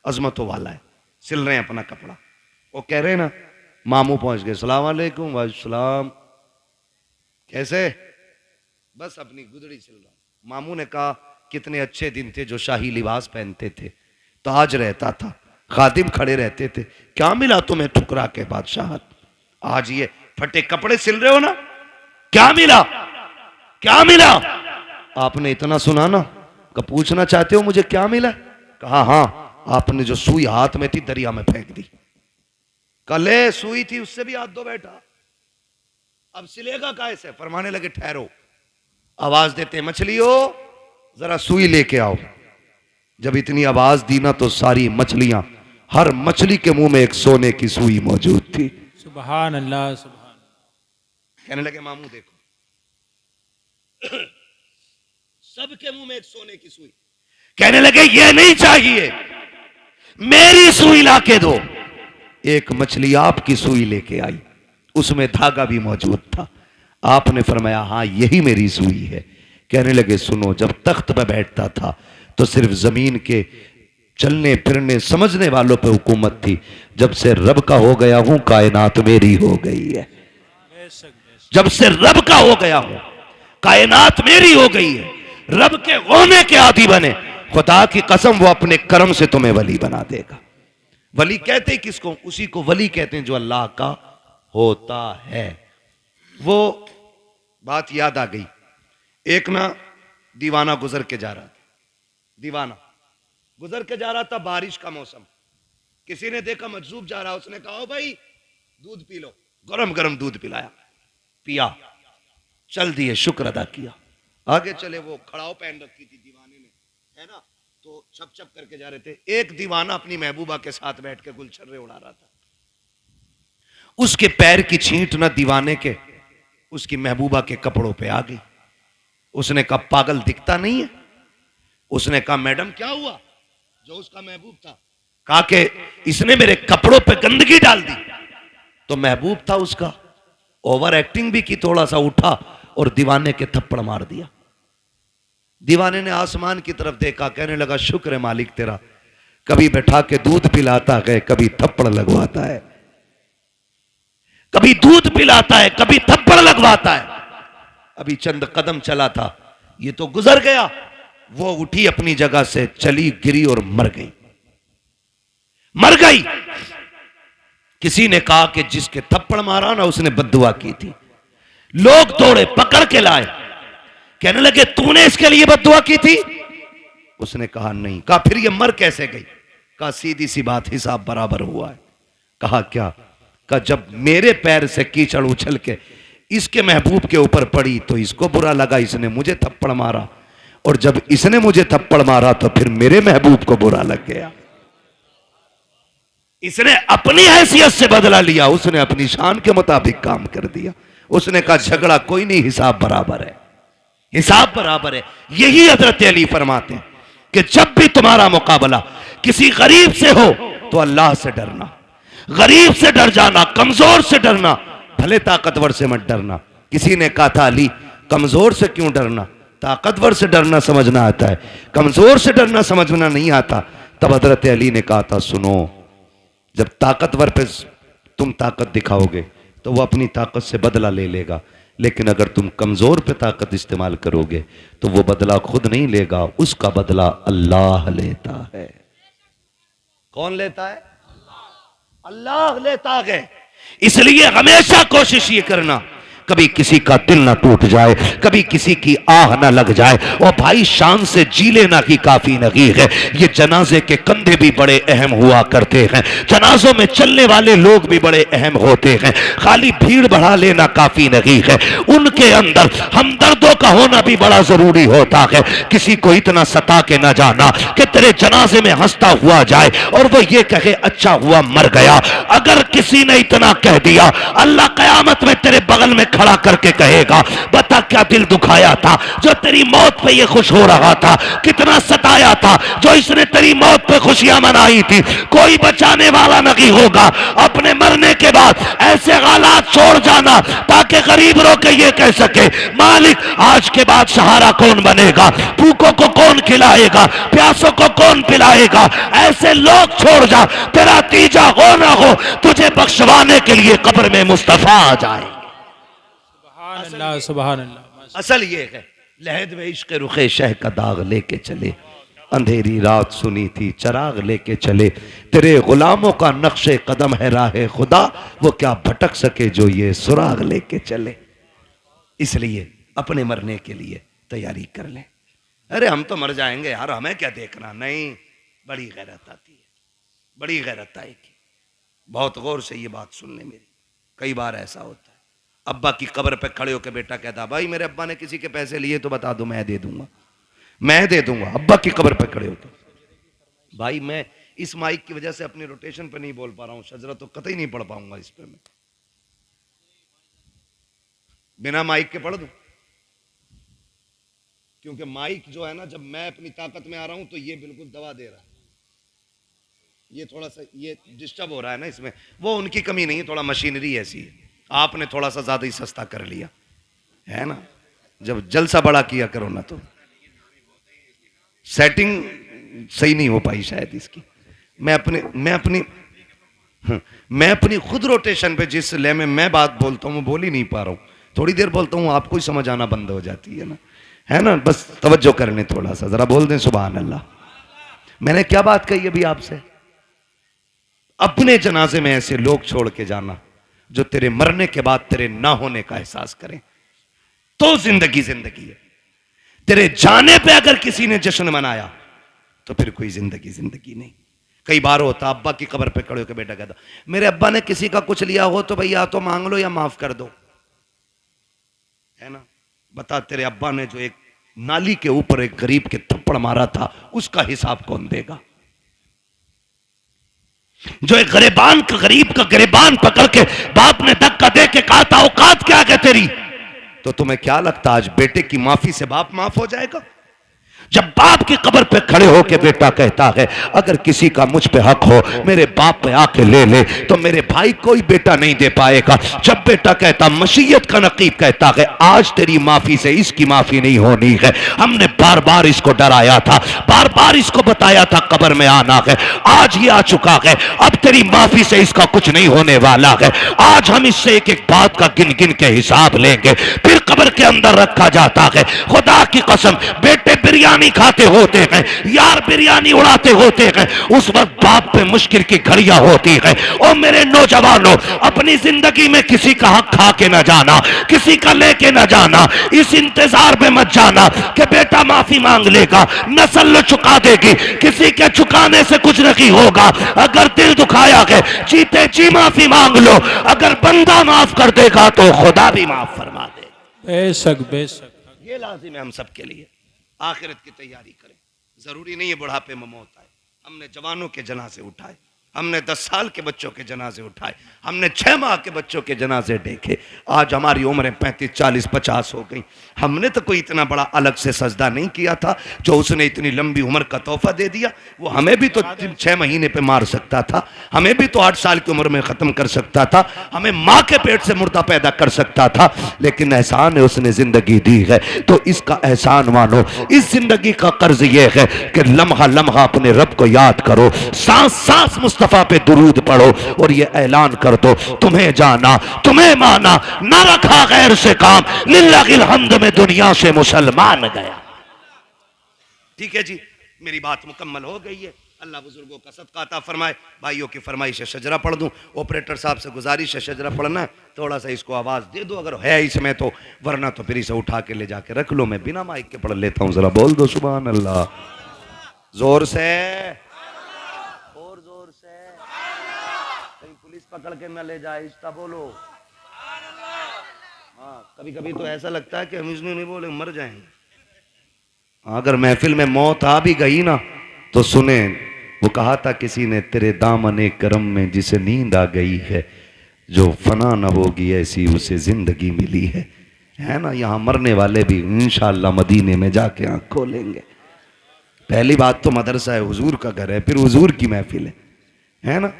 अजमतों वाला है, सिल रहे हैं अपना कपड़ा। वो कह रहे हैं ना, मामू पहुंच गए, सलाम अलैकुम। वालेकुम, कैसे? बस अपनी गुदड़ी सिल रहा। मामू ने कहा कितने अच्छे दिन थे जो शाही लिबास पहनते थे, ताज रहता था, खादिम खड़े रहते थे, क्या मिला तुम्हें ठुकरा के बादशाह? आज ये फटे कपड़े सिल रहे हो ना, क्या मिला? क्या मिला? आपने इतना सुना ना, पूछना चाहते हो मुझे क्या मिला? कहा हाँ, आपने जो सुई हाथ में थी दरिया में फेंक दी। कले सुई थी, उससे भी हाथ धो बैठा, अब सिलेगा कैसे? फरमाने लगे ठहरो। आवाज देते मछलियों जरा सुई लेके आओ। जब इतनी आवाज दी ना, तो सारी मछलियां, हर मछली के मुंह में एक सोने की सुई मौजूद थी। सुभान अल्लाह, सुभान। कहने लगे मामू देखो, सबके मुंह में एक सोने की सुई। कहने लगे ये नहीं चाहिए, मेरी सुई लाके दो। एक मछली आपकी सुई लेके आई, उसमें धागा भी मौजूद था। आपने फरमाया हाँ यही मेरी सुई है। कहने लगे सुनो, जब तख्त पर बैठता था तो सिर्फ जमीन के चलने फिरने समझने वालों पे हुकूमत थी। जब से रब का हो गया हूं, कायनात मेरी हो गई है। जब से रब का हो गया हूं, कायनात मेरी हो गई है। रब के होने के आदी बने, खुदा की कसम वो अपने करम से तुम्हें वली बना देगा। वली कहते हैं किसको? उसी को वली कहते हैं जो अल्लाह का होता है। वो बात याद आ गई, एक ना दीवाना गुजर के जा रहा था। दीवाना गुजर के जा रहा था, बारिश का मौसम, किसी ने देखा मजजूब जा रहा, उसने कहा, ओ भाई दूध पी लो, गरम गरम दूध पिलाया, पिया, चल दिए, शुक्र अदा किया, आगे चले। वो खड़ाव पहन रखी थी दीवाने ने, है ना, तो छप छप करके जा रहे थे। एक दीवाना अपनी महबूबा के साथ बैठ के गुलछर्रे उड़ा रहा था। उसके पैर की छींट ना दीवाने के उसकी महबूबा के कपड़ों पे आ गई। उसने कहा, पागल दिखता नहीं है? उसने कहा, मैडम क्या हुआ? जो उसका महबूब था कहा कि इसने मेरे कपड़ों पे गंदगी डाल दी। तो महबूब था उसका, ओवर एक्टिंग भी की, थोड़ा सा उठा और दीवाने के थप्पड़ मार दिया। दीवाने ने आसमान की तरफ देखा, कहने लगा, शुक्र है मालिक तेरा, कभी बैठा के दूध पिलाता है, कभी थप्पड़ लगवाता है, कभी दूध पिलाता है, कभी थप्पड़ लगवाता है। अभी चंद कदम चला था, ये तो गुजर गया। वो उठी अपनी जगह से, चली, गिरी और मर गई, मर गई। किसी ने कहा कि जिसके थप्पड़ मारा ना उसने बद्दुआ की थी। लोग दौड़े, पकड़ के लाए, कहने लगे, तूने इसके लिए बद्दुआ की थी? उसने कहा नहीं। कहा, फिर ये मर कैसे गई? कहा, सीधी सी बात, हिसाब बराबर हुआ है। कहा, क्या? कहा, जब मेरे पैर से कीचड़ उछल के इसके महबूब के ऊपर पड़ी तो इसको बुरा लगा, इसने मुझे थप्पड़ मारा, और जब इसने मुझे थप्पड़ मारा तो फिर मेरे महबूब को बुरा लग गया। इसने अपनी हैसियत से बदला लिया, उसने अपनी शान के मुताबिक काम कर दिया। उसने कहा, झगड़ा कोई नहीं, हिसाब बराबर है, हिसाब बराबर है। यही हजरत अली फरमाते हैं कि जब भी तुम्हारा मुकाबला किसी गरीब से हो तो अल्लाह से डरना, गरीब से डर जाना, कमजोर से डरना, भले ताकतवर से मत डरना। किसी ने कहा था, अली कमजोर से क्यों डरना? ताकतवर से डरना समझना आता है, कमजोर से डरना समझना नहीं आता। तब हजरत अली ने कहा था, सुनो, जब ताकतवर पे तुम ताकत दिखाओगे तो वो अपनी ताकत से बदला ले लेगा, लेकिन अगर तुम कमजोर पे ताकत इस्तेमाल करोगे तो वो बदला खुद नहीं लेगा, उसका बदला अल्लाह लेता है। कौन लेता है? अल्लाह लेता है। इसलिए हमेशा कोशिश ये करना, कभी किसी का दिल ना टूट जाए, कभी किसी की आह ना लग जाए, और भाई शान से जी लेना ही काफी नहीं है। ये जनाजे के कंधे भी बड़े अहम हुआ करते हैं, जनाजों में चलने वाले लोग भी बड़े अहम होते हैं, खाली भीड़ बढ़ा लेना काफी नहीं है, उनके अंदर हमदर्दों का होना भी बड़ा जरूरी होता है। किसी को इतना सता के ना जाना कि तेरे जनाजे में हंसता हुआ जाए और वो ये कहे, अच्छा हुआ मर गया। अगर किसी ने इतना कह दिया, अल्लाह कयामत में तेरे बगल में खड़ा करके कहेगा, बता क्या दिल दुखाया था जो तेरी मौत पे ये खुश हो रहा था, कितना सताया था जो इसने तेरी मौत पे खुशियां मनाई थी। कोई बचाने वाला नहीं होगा। अपने मरने के बाद ऐसे हालात छोड़ जाना ताकि गरीब रो के ये कह सके, मालिक आज के बाद सहारा कौन बनेगा, भूखों को कौन खिलाएगा, प्यासों को कौन पिलाएगा। ऐसे लोग छोड़ जा, तेरा तीजा हो ना हो, तुझे बख्शवाने के लिए कब्र में मुस्तफा आ जाए। सुभान अल्लाह। असल ये है, लहद में इश्क रुखे शह का दाग लेके चले, अंधेरी रात सुनी थी चराग लेके चले, तेरे गुलामों का नक्शे कदम है राहे खुदा, वो क्या भटक सके जो ये सुराग लेके चले। इसलिए अपने मरने के लिए तैयारी कर ले। अरे हम तो मर जाएंगे यार, हमें क्या देखना। नहीं, बड़ी गैरत आती है, बड़ी गैरत आएगी। बहुत गौर से ये बात सुन ले मेरी। कई बार ऐसा होता है, अब्बा की कब्र पे खड़े होकर बेटा कहता, भाई मेरे अब्बा ने किसी के पैसे लिए तो बता दो, मैं दे दूंगा, मैं दे दूंगा। अब्बा की कब्र पे खड़े होते। भाई मैं इस माइक की वजह से अपनी रोटेशन पे नहीं बोल पा रहा हूं, शजरा तो कतई नहीं पढ़ पाऊंगा इस पे। मैं बिना माइक के पढ़ दूं, क्योंकि माइक जो है ना, जब मैं अपनी ताकत में आ रहा हूं तो ये बिल्कुल दबा दे रहा है, ये थोड़ा सा ये डिस्टर्ब हो रहा है ना इसमें। वो उनकी कमी नहीं है, थोड़ा मशीनरी ऐसी है, आपने थोड़ा सा ज्यादा ही सस्ता कर लिया है ना। जब जलसा बड़ा किया करो ना तो सेटिंग सही नहीं हो पाई शायद इसकी। मैं अपनी खुद रोटेशन पे जिस ले में मैं बात बोलता हूं वो बोल ही नहीं पा रहा हूं। थोड़ी देर बोलता हूं आपको ही समझ आना बंद हो जाती है ना, बस तवज्जो करने थोड़ा सा, जरा बोल दें सुभान अल्लाह। मैंने क्या बात कही अभी आपसे? अपने जनाजे में ऐसे लोग छोड़ के जाना जो तेरे मरने के बाद तेरे ना होने का एहसास करें, तो जिंदगी जिंदगी है। तेरे जाने पे अगर किसी ने जश्न मनाया तो फिर कोई जिंदगी जिंदगी नहीं। कई बार होता अब्बा की कब्र पे खड़े होकर बेटा कहता मेरे अब्बा ने किसी का कुछ लिया हो तो भाई या तो मांग लो या माफ कर दो, है ना। बता तेरे अब्बा ने जो एक नाली के ऊपर एक गरीब के थप्पड़ मारा था उसका हिसाब कौन देगा? जो एक गरीब का गिरबान पकड़ के बाप ने धक्का दे के कहा था औकात क्या है तेरी, तो तुम्हें क्या लगता आज बेटे की माफी से बाप माफ हो जाएगा? जब बाप की कब्र पे खड़े होके बेटा कहता है अगर किसी का मुझ पे हक हो मेरे बाप पे आके ले ले, तो मेरे भाई कोई बेटा नहीं दे पाएगा। जब बेटा कहता मशीयत का नकीब कहता है आज तेरी माफी से इसकी माफी नहीं होनी है, हमने बार बार इसको डराया था, बार बार इसको बताया था कब्र में आना है, आज ये आ चुका है, अब तेरी माफी से इसका कुछ नहीं होने वाला है। आज हम इससे एक एक बात का गिन गिन के हिसाब लेंगे। फिर कब्र के अंदर रखा जाता है। खुदा की कसम बेटे बिरयानी खाते होते हैं, यार बिरयानी उड़ाते होते हैं, उस वक्त बाप पे मुश्किल की घड़ियां होती है। और मेरे नौजवानों अपनी जिंदगी में किसी का हक खा के ना जाना, किसी का लेके ना जाना, इस इंतजार में मत जाना कि बेटा माफी मांग लेगा, नस्ल चुका देगी, किसी के चुकाने से कुछ नहीं होगा। अगर दिल दुखाया है जीते जी माफी मांग लो, अगर बंदा माफ कर देगा तो खुदा भी माफ फरमा दे। बेशक बेशक, ये लाजिम है हम सबके लिए। आखिरत की तैयारी करें। जरूरी नहीं है बुढ़ापे में मौत आए। हमने जवानों के जनाजे उठाए, हमने 10 साल के बच्चों के जनाजे उठाए, हमने 6 माह के बच्चों के जनाजे देखे। आज हमारी उम्रें 35, 40, 50 हो गई। हमने तो कोई इतना बड़ा अलग से सजदा नहीं किया था, जो उसने इतनी लंबी उम्र का तोहफा दे दिया। वो हमें भी तो 6 महीने पे मार सकता था, हमें भी तो 8 साल की उम्र में खत्म कर सकता था, हमें माँ के पेट से मुर्दा पैदा कर सकता था, लेकिन एहसान है उसने जिंदगी दी है तो इसका एहसान मानो। इस जिंदगी का कर्ज ये है कि लम्हा लम्हा अपने रब को याद करो, सांस सांस मुस्तफा पे दुरूद पढ़ो और ये ऐलान कर दो तुम्हें जाना तुम्हें माना, ना रखा गैर से काम, लिल्लाहिल हम्द में दुनिया से मुसलमान गया। ठीक है जी, मेरी बात मुकम्मल हो गई है। अल्लाह बुजुर्गों का सदका अता फरमाए। भाइयों की फरमाइश है शजरा पढ़ दूं। ऑपरेटर साहब से गुजारिश है शजरा पढ़ना है, थोड़ा सा इसको आवाज दे दो अगर है इसमें तो, वरना तो फिर इसे उठा के ले जाके रख लो। मैं बिना माइक के पढ़ लेता हूं, जरा बोल दो सुभान अल्लाह जोर से, और जोर से, कहीं पुलिस पकड़ के न ले जाए। इसका बोलो हाँ, कभी कभी तो ऐसा लगता है कि हम इसमें नहीं बोले मर जाएंगे। अगर महफिल में मौत आ भी गई ना तो सुने, वो कहा था किसी ने तेरे दामने करम में जिसे नींद आ गई है, जो फना न होगी ऐसी उसे जिंदगी मिली है ना। यहाँ मरने वाले भी इंशाअल्लाह मदीने में जाके आंख खोलेंगे। पहली बात तो मदरसा है, हुजूर का घर है, फिर हुजूर की महफिल है ना।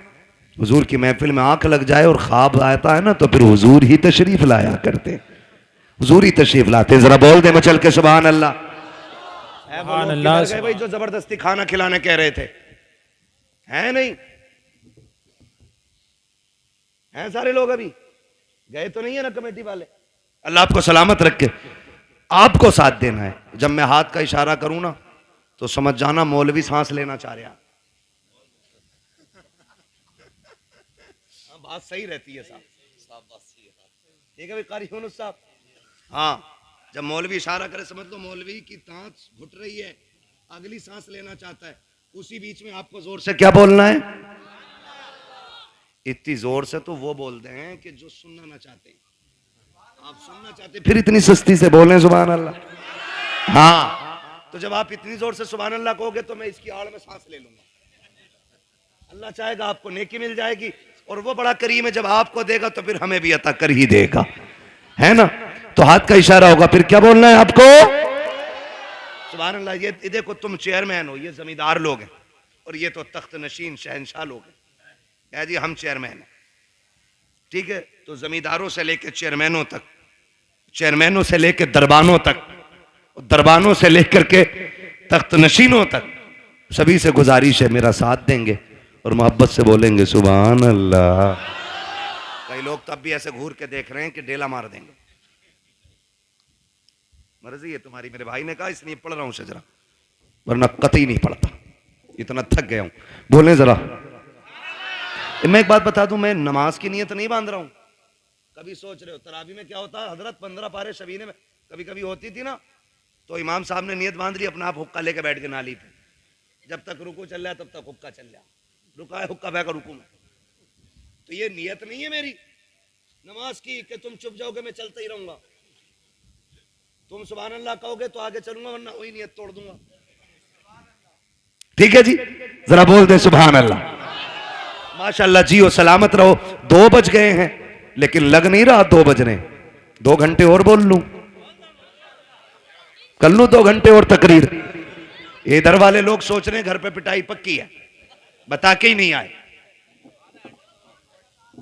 हुजूर की महफिल में आंख लग जाए और ख्वाब आता है ना तो फिर हुजूर ही तशरीफ लाया करते, हुजूर ही तशरीफ लाते। जरा बोल दे मचल के सुभान अल्लाह। भाई जो जबरदस्ती खाना खिलाने कह रहे थे, हैं नहीं हैं सारे लोग अभी गए तो नहीं है ना कमेटी वाले। अल्लाह आपको सलामत रखे, आपको साथ देना है। जब मैं हाथ का इशारा करूं ना तो समझ जाना मौलवी सांस लेना चाह रहा। बात सही रहती है साहब, बात सही है। ठीक है भाई कारी यूनुस साहब। हाँ, जब मौलवी इशारा करे समझ लो मौलवी की तांत घुट रही है, अगली सांस लेना चाहता है। उसी बीच में आपको जोर से क्या बोलना है? इतनी जोर से तो वो बोलते हैं कि जो सुनना ना चाहते, आप सुनना चाहते फिर इतनी सस्ती से बोलें सुभान अल्लाह। हाँ, तो जब आप इतनी जोर से सुभान अल्लाह कहोगे तो मैं इसकी आड़ में सांस ले लूंगा। अल्लाह चाहेगा आपको नेकी मिल जाएगी, और वो बड़ा करीम है, जब आपको देगा तो फिर हमें भी अता कर ही देगा, है ना। तो हाथ का इशारा होगा, फिर क्या बोलना है आपको? सुभान अल्लाह। ये देखो तुम चेयरमैन हो, ये जमींदार लोग हैं, और ये तो तख्त नशीन शहनशाह लोग हैं। क्या जी, हम चेयरमैन हैं, ठीक है। तो जमींदारों से लेकर चेयरमैनों तक, चेयरमैनों से लेकर दरबानों तक, दरबानों से लेकर के तख्त नशीनों तक, सभी से गुजारिश है मेरा साथ देंगे और मोहब्बत से बोलेंगे सुभान अल्लाह। कई लोग तब भी ऐसे घूर के देख रहे हैं कि डेला मार देंगे। मर्जी है तुम्हारी, मेरे भाई ने कहा इसलिए पढ़ रहा हूं शजरा, वरना कतई नहीं पढ़ता, इतना थक गया हूं। बोले जरा। मैं एक बात बता दूं, मैं नमाज की नीयत नहीं बांध रहा हूं। कभी सोच रहे हो तरावी में क्या होता है, हजरत 15 पारे शबीने में कभी कभी होती थी ना, तो इमाम साहब ने नीयत बांध ली, अपना आप हुक्का लेके बैठ के नाली पे, जब तक रुकू चल रहा तब तक हुक्का चल रहा, रुका है हुक्का बहकर रुकू मैं। तो ये नियत नहीं है मेरी नमाज की कि तुम चुप जाओगे मैं चलता ही रहूंगा। तुम सुभान अल्लाह कहोगे तो आगे चलूंगा, वरना वही नियत तोड़ दूंगा। ठीक है जी, जरा बोल दे सुभान अल्लाह। माशाअल्लाह, जियो सलामत रहो। 2 बज गए हैं लेकिन लग नहीं रहा 2 बजने। 2 घंटे और बोल लूं, कर लूं 2 घंटे और तकरीर। इधर वाले लोग सोच रहे हैं घर पे पिटाई पक्की है, बता के ही नहीं आए।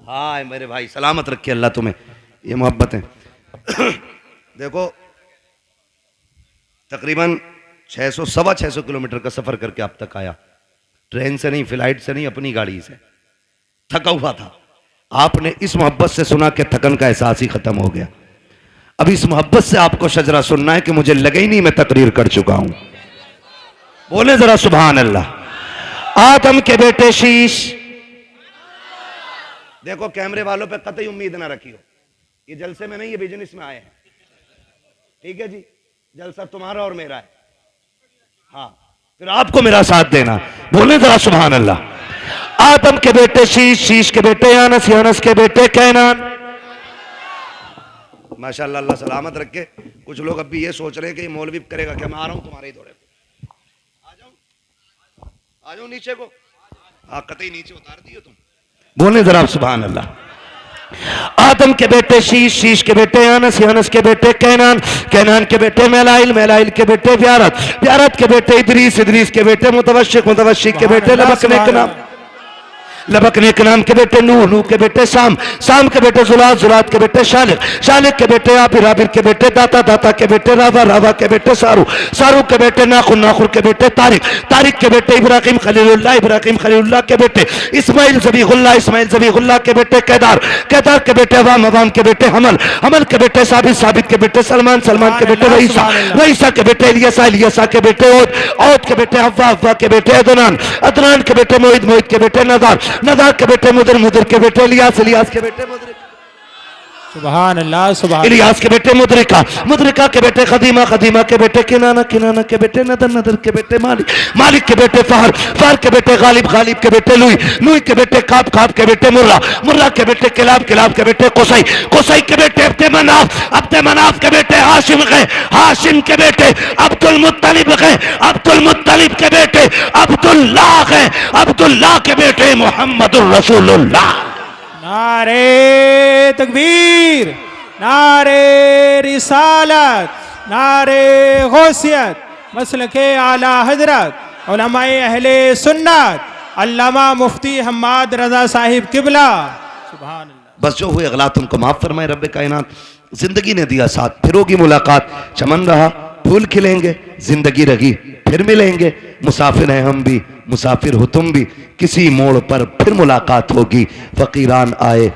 हाय मेरे भाई, सलामत रखे अल्लाह तुम्हें, ये मोहब्बत है। देखो तकरीबन 600 सवा 600 किलोमीटर का सफर करके अब तक आया, ट्रेन से नहीं, फ्लाइट से नहीं, अपनी गाड़ी से। थका हुआ था। आपने इस मोहब्बत से सुना कि थकन का एहसास ही खत्म हो गया। अब इस मोहब्बत से आपको शजरा सुनना है कि मुझे लगे ही नहीं मैं तकरीर कर चुका हूं। बोले जरा सुभान अल्लाह। आदम के बेटे शीश, देखो कैमरे वालों पे कतई उम्मीद ना रखियो, ये जलसे में नहीं, ये बिजनेस में आए हैं। ठीक है जी, जलसा तुम्हारा और मेरा है। हाँ, फिर आपको मेरा साथ देना। बोले जरा सुभान अल्लाह। आदम के बेटे शीश, शीश के बेटे यानस, यानस के बेटे कैनान। माशाअल्लाह, अल्लाह सलामत रखे। कुछ लोग अब भी ये सोच रहे हैं कि ये मौलवी करेगा क्या, मैं आ रहा हूं तुम्हारे ही दौरे पे। आ जाओ नीचे को। हाँ, कतई नीचे उतार दियो तुम। बोले जरा सुभान अल्लाह। आदम के बेटे शीश, शीश के बेटे यानस, यानस के बेटे कैनान, कैनान के बेटे मेलाइल, मेलाइल के बेटे ब्यारत, ब्यारत के बेटे इदरीस, इदरीस के बेटे मुतवश्शिक, मुतवश्शिक के बेटे लबकने के नाम, लबकने के नाम के बेटे नूह, नूह के बेटे शाम, शाम के बेटे जुलात, जुलात के बेटे शालिक, शालिक के बेटे आबिर, आबिर के बेटे दाता, दाता के बेटे रावा, रावा के बेटे सारू, सारू के बेटे नाखुर, नाखुर के बेटे तारिक, तारिक के बेटे इब्राहिम खलीलुल्लाह, इब्राहिम खलीलुल्लाह के बेटे इस्माइल ज़बीहुल्लाह, इस्माइल ज़बीहुल्लाह के बेटे केदार, केदार के बेटे अवाम, अवाम के बेटे हमल, हमल के बेटे साबित, साबित के बेटे सलमान, सलमान के बेटे रईसा, रईसा के बेटे इलियासा, इलियासा के बेटे औद, औद के बेटे अव्वा, अव्वा के बेटे अदनान, अदनान के बेटे मोहित, मोहित के बेटे नदार, नदार के बेटे मुदर, मुदर के बेटे इलियास, इलियास के बेटे मुदरिक, सुभान अल्लाह, सुभान इलियास के बेटे मुदरिका, मुदरिका के बेटे खदीमा, खदीमा के बेटे किनाना, किनाना के बेटे नदर, नदर के बेटे मालिक, मालिक के बेटे फहर, फहर के बेटे गालिब, गालिब के बेटे लुई, लुई के बेटे काब, काब के बेटे मुर्रा, मुर्रा के बेटे किलाब, किलाब के बेटे कुसई, कुसई के बेटे अब्दे मनाफ, अब्दे मनाफ के बेटे हाशिम गए, हाशिम के बेटे अब्दुल मुत्तलिब गए, अब्दुल मुत्तलिब के बेटे अब्दुल्लाह गए, अब्दुल्लाह के बेटे मोहम्मदुर रसूलुल्लाह। नारे तकबीर, नारे रिसालत, नारे गौसियत, मसलके आला हजरत उलमाए अहले सुन्नत अल्लामा मुफ्ती हम्माद रजा साहिब किबला। सुभान अल्लाह। बस जो हुए गलत उनको माफ फरमाए रब्बे कायनात। जिंदगी ने दिया साथ, फिर होगी मुलाकात, चमन रहा फूल खिलेंगे, जिंदगी रही फिर मिलेंगे। मुसाफिर हैं हम भी, मुसाफिर हो तुम भी, किसी मोड़ पर फिर मुलाकात होगी। फकीरान आए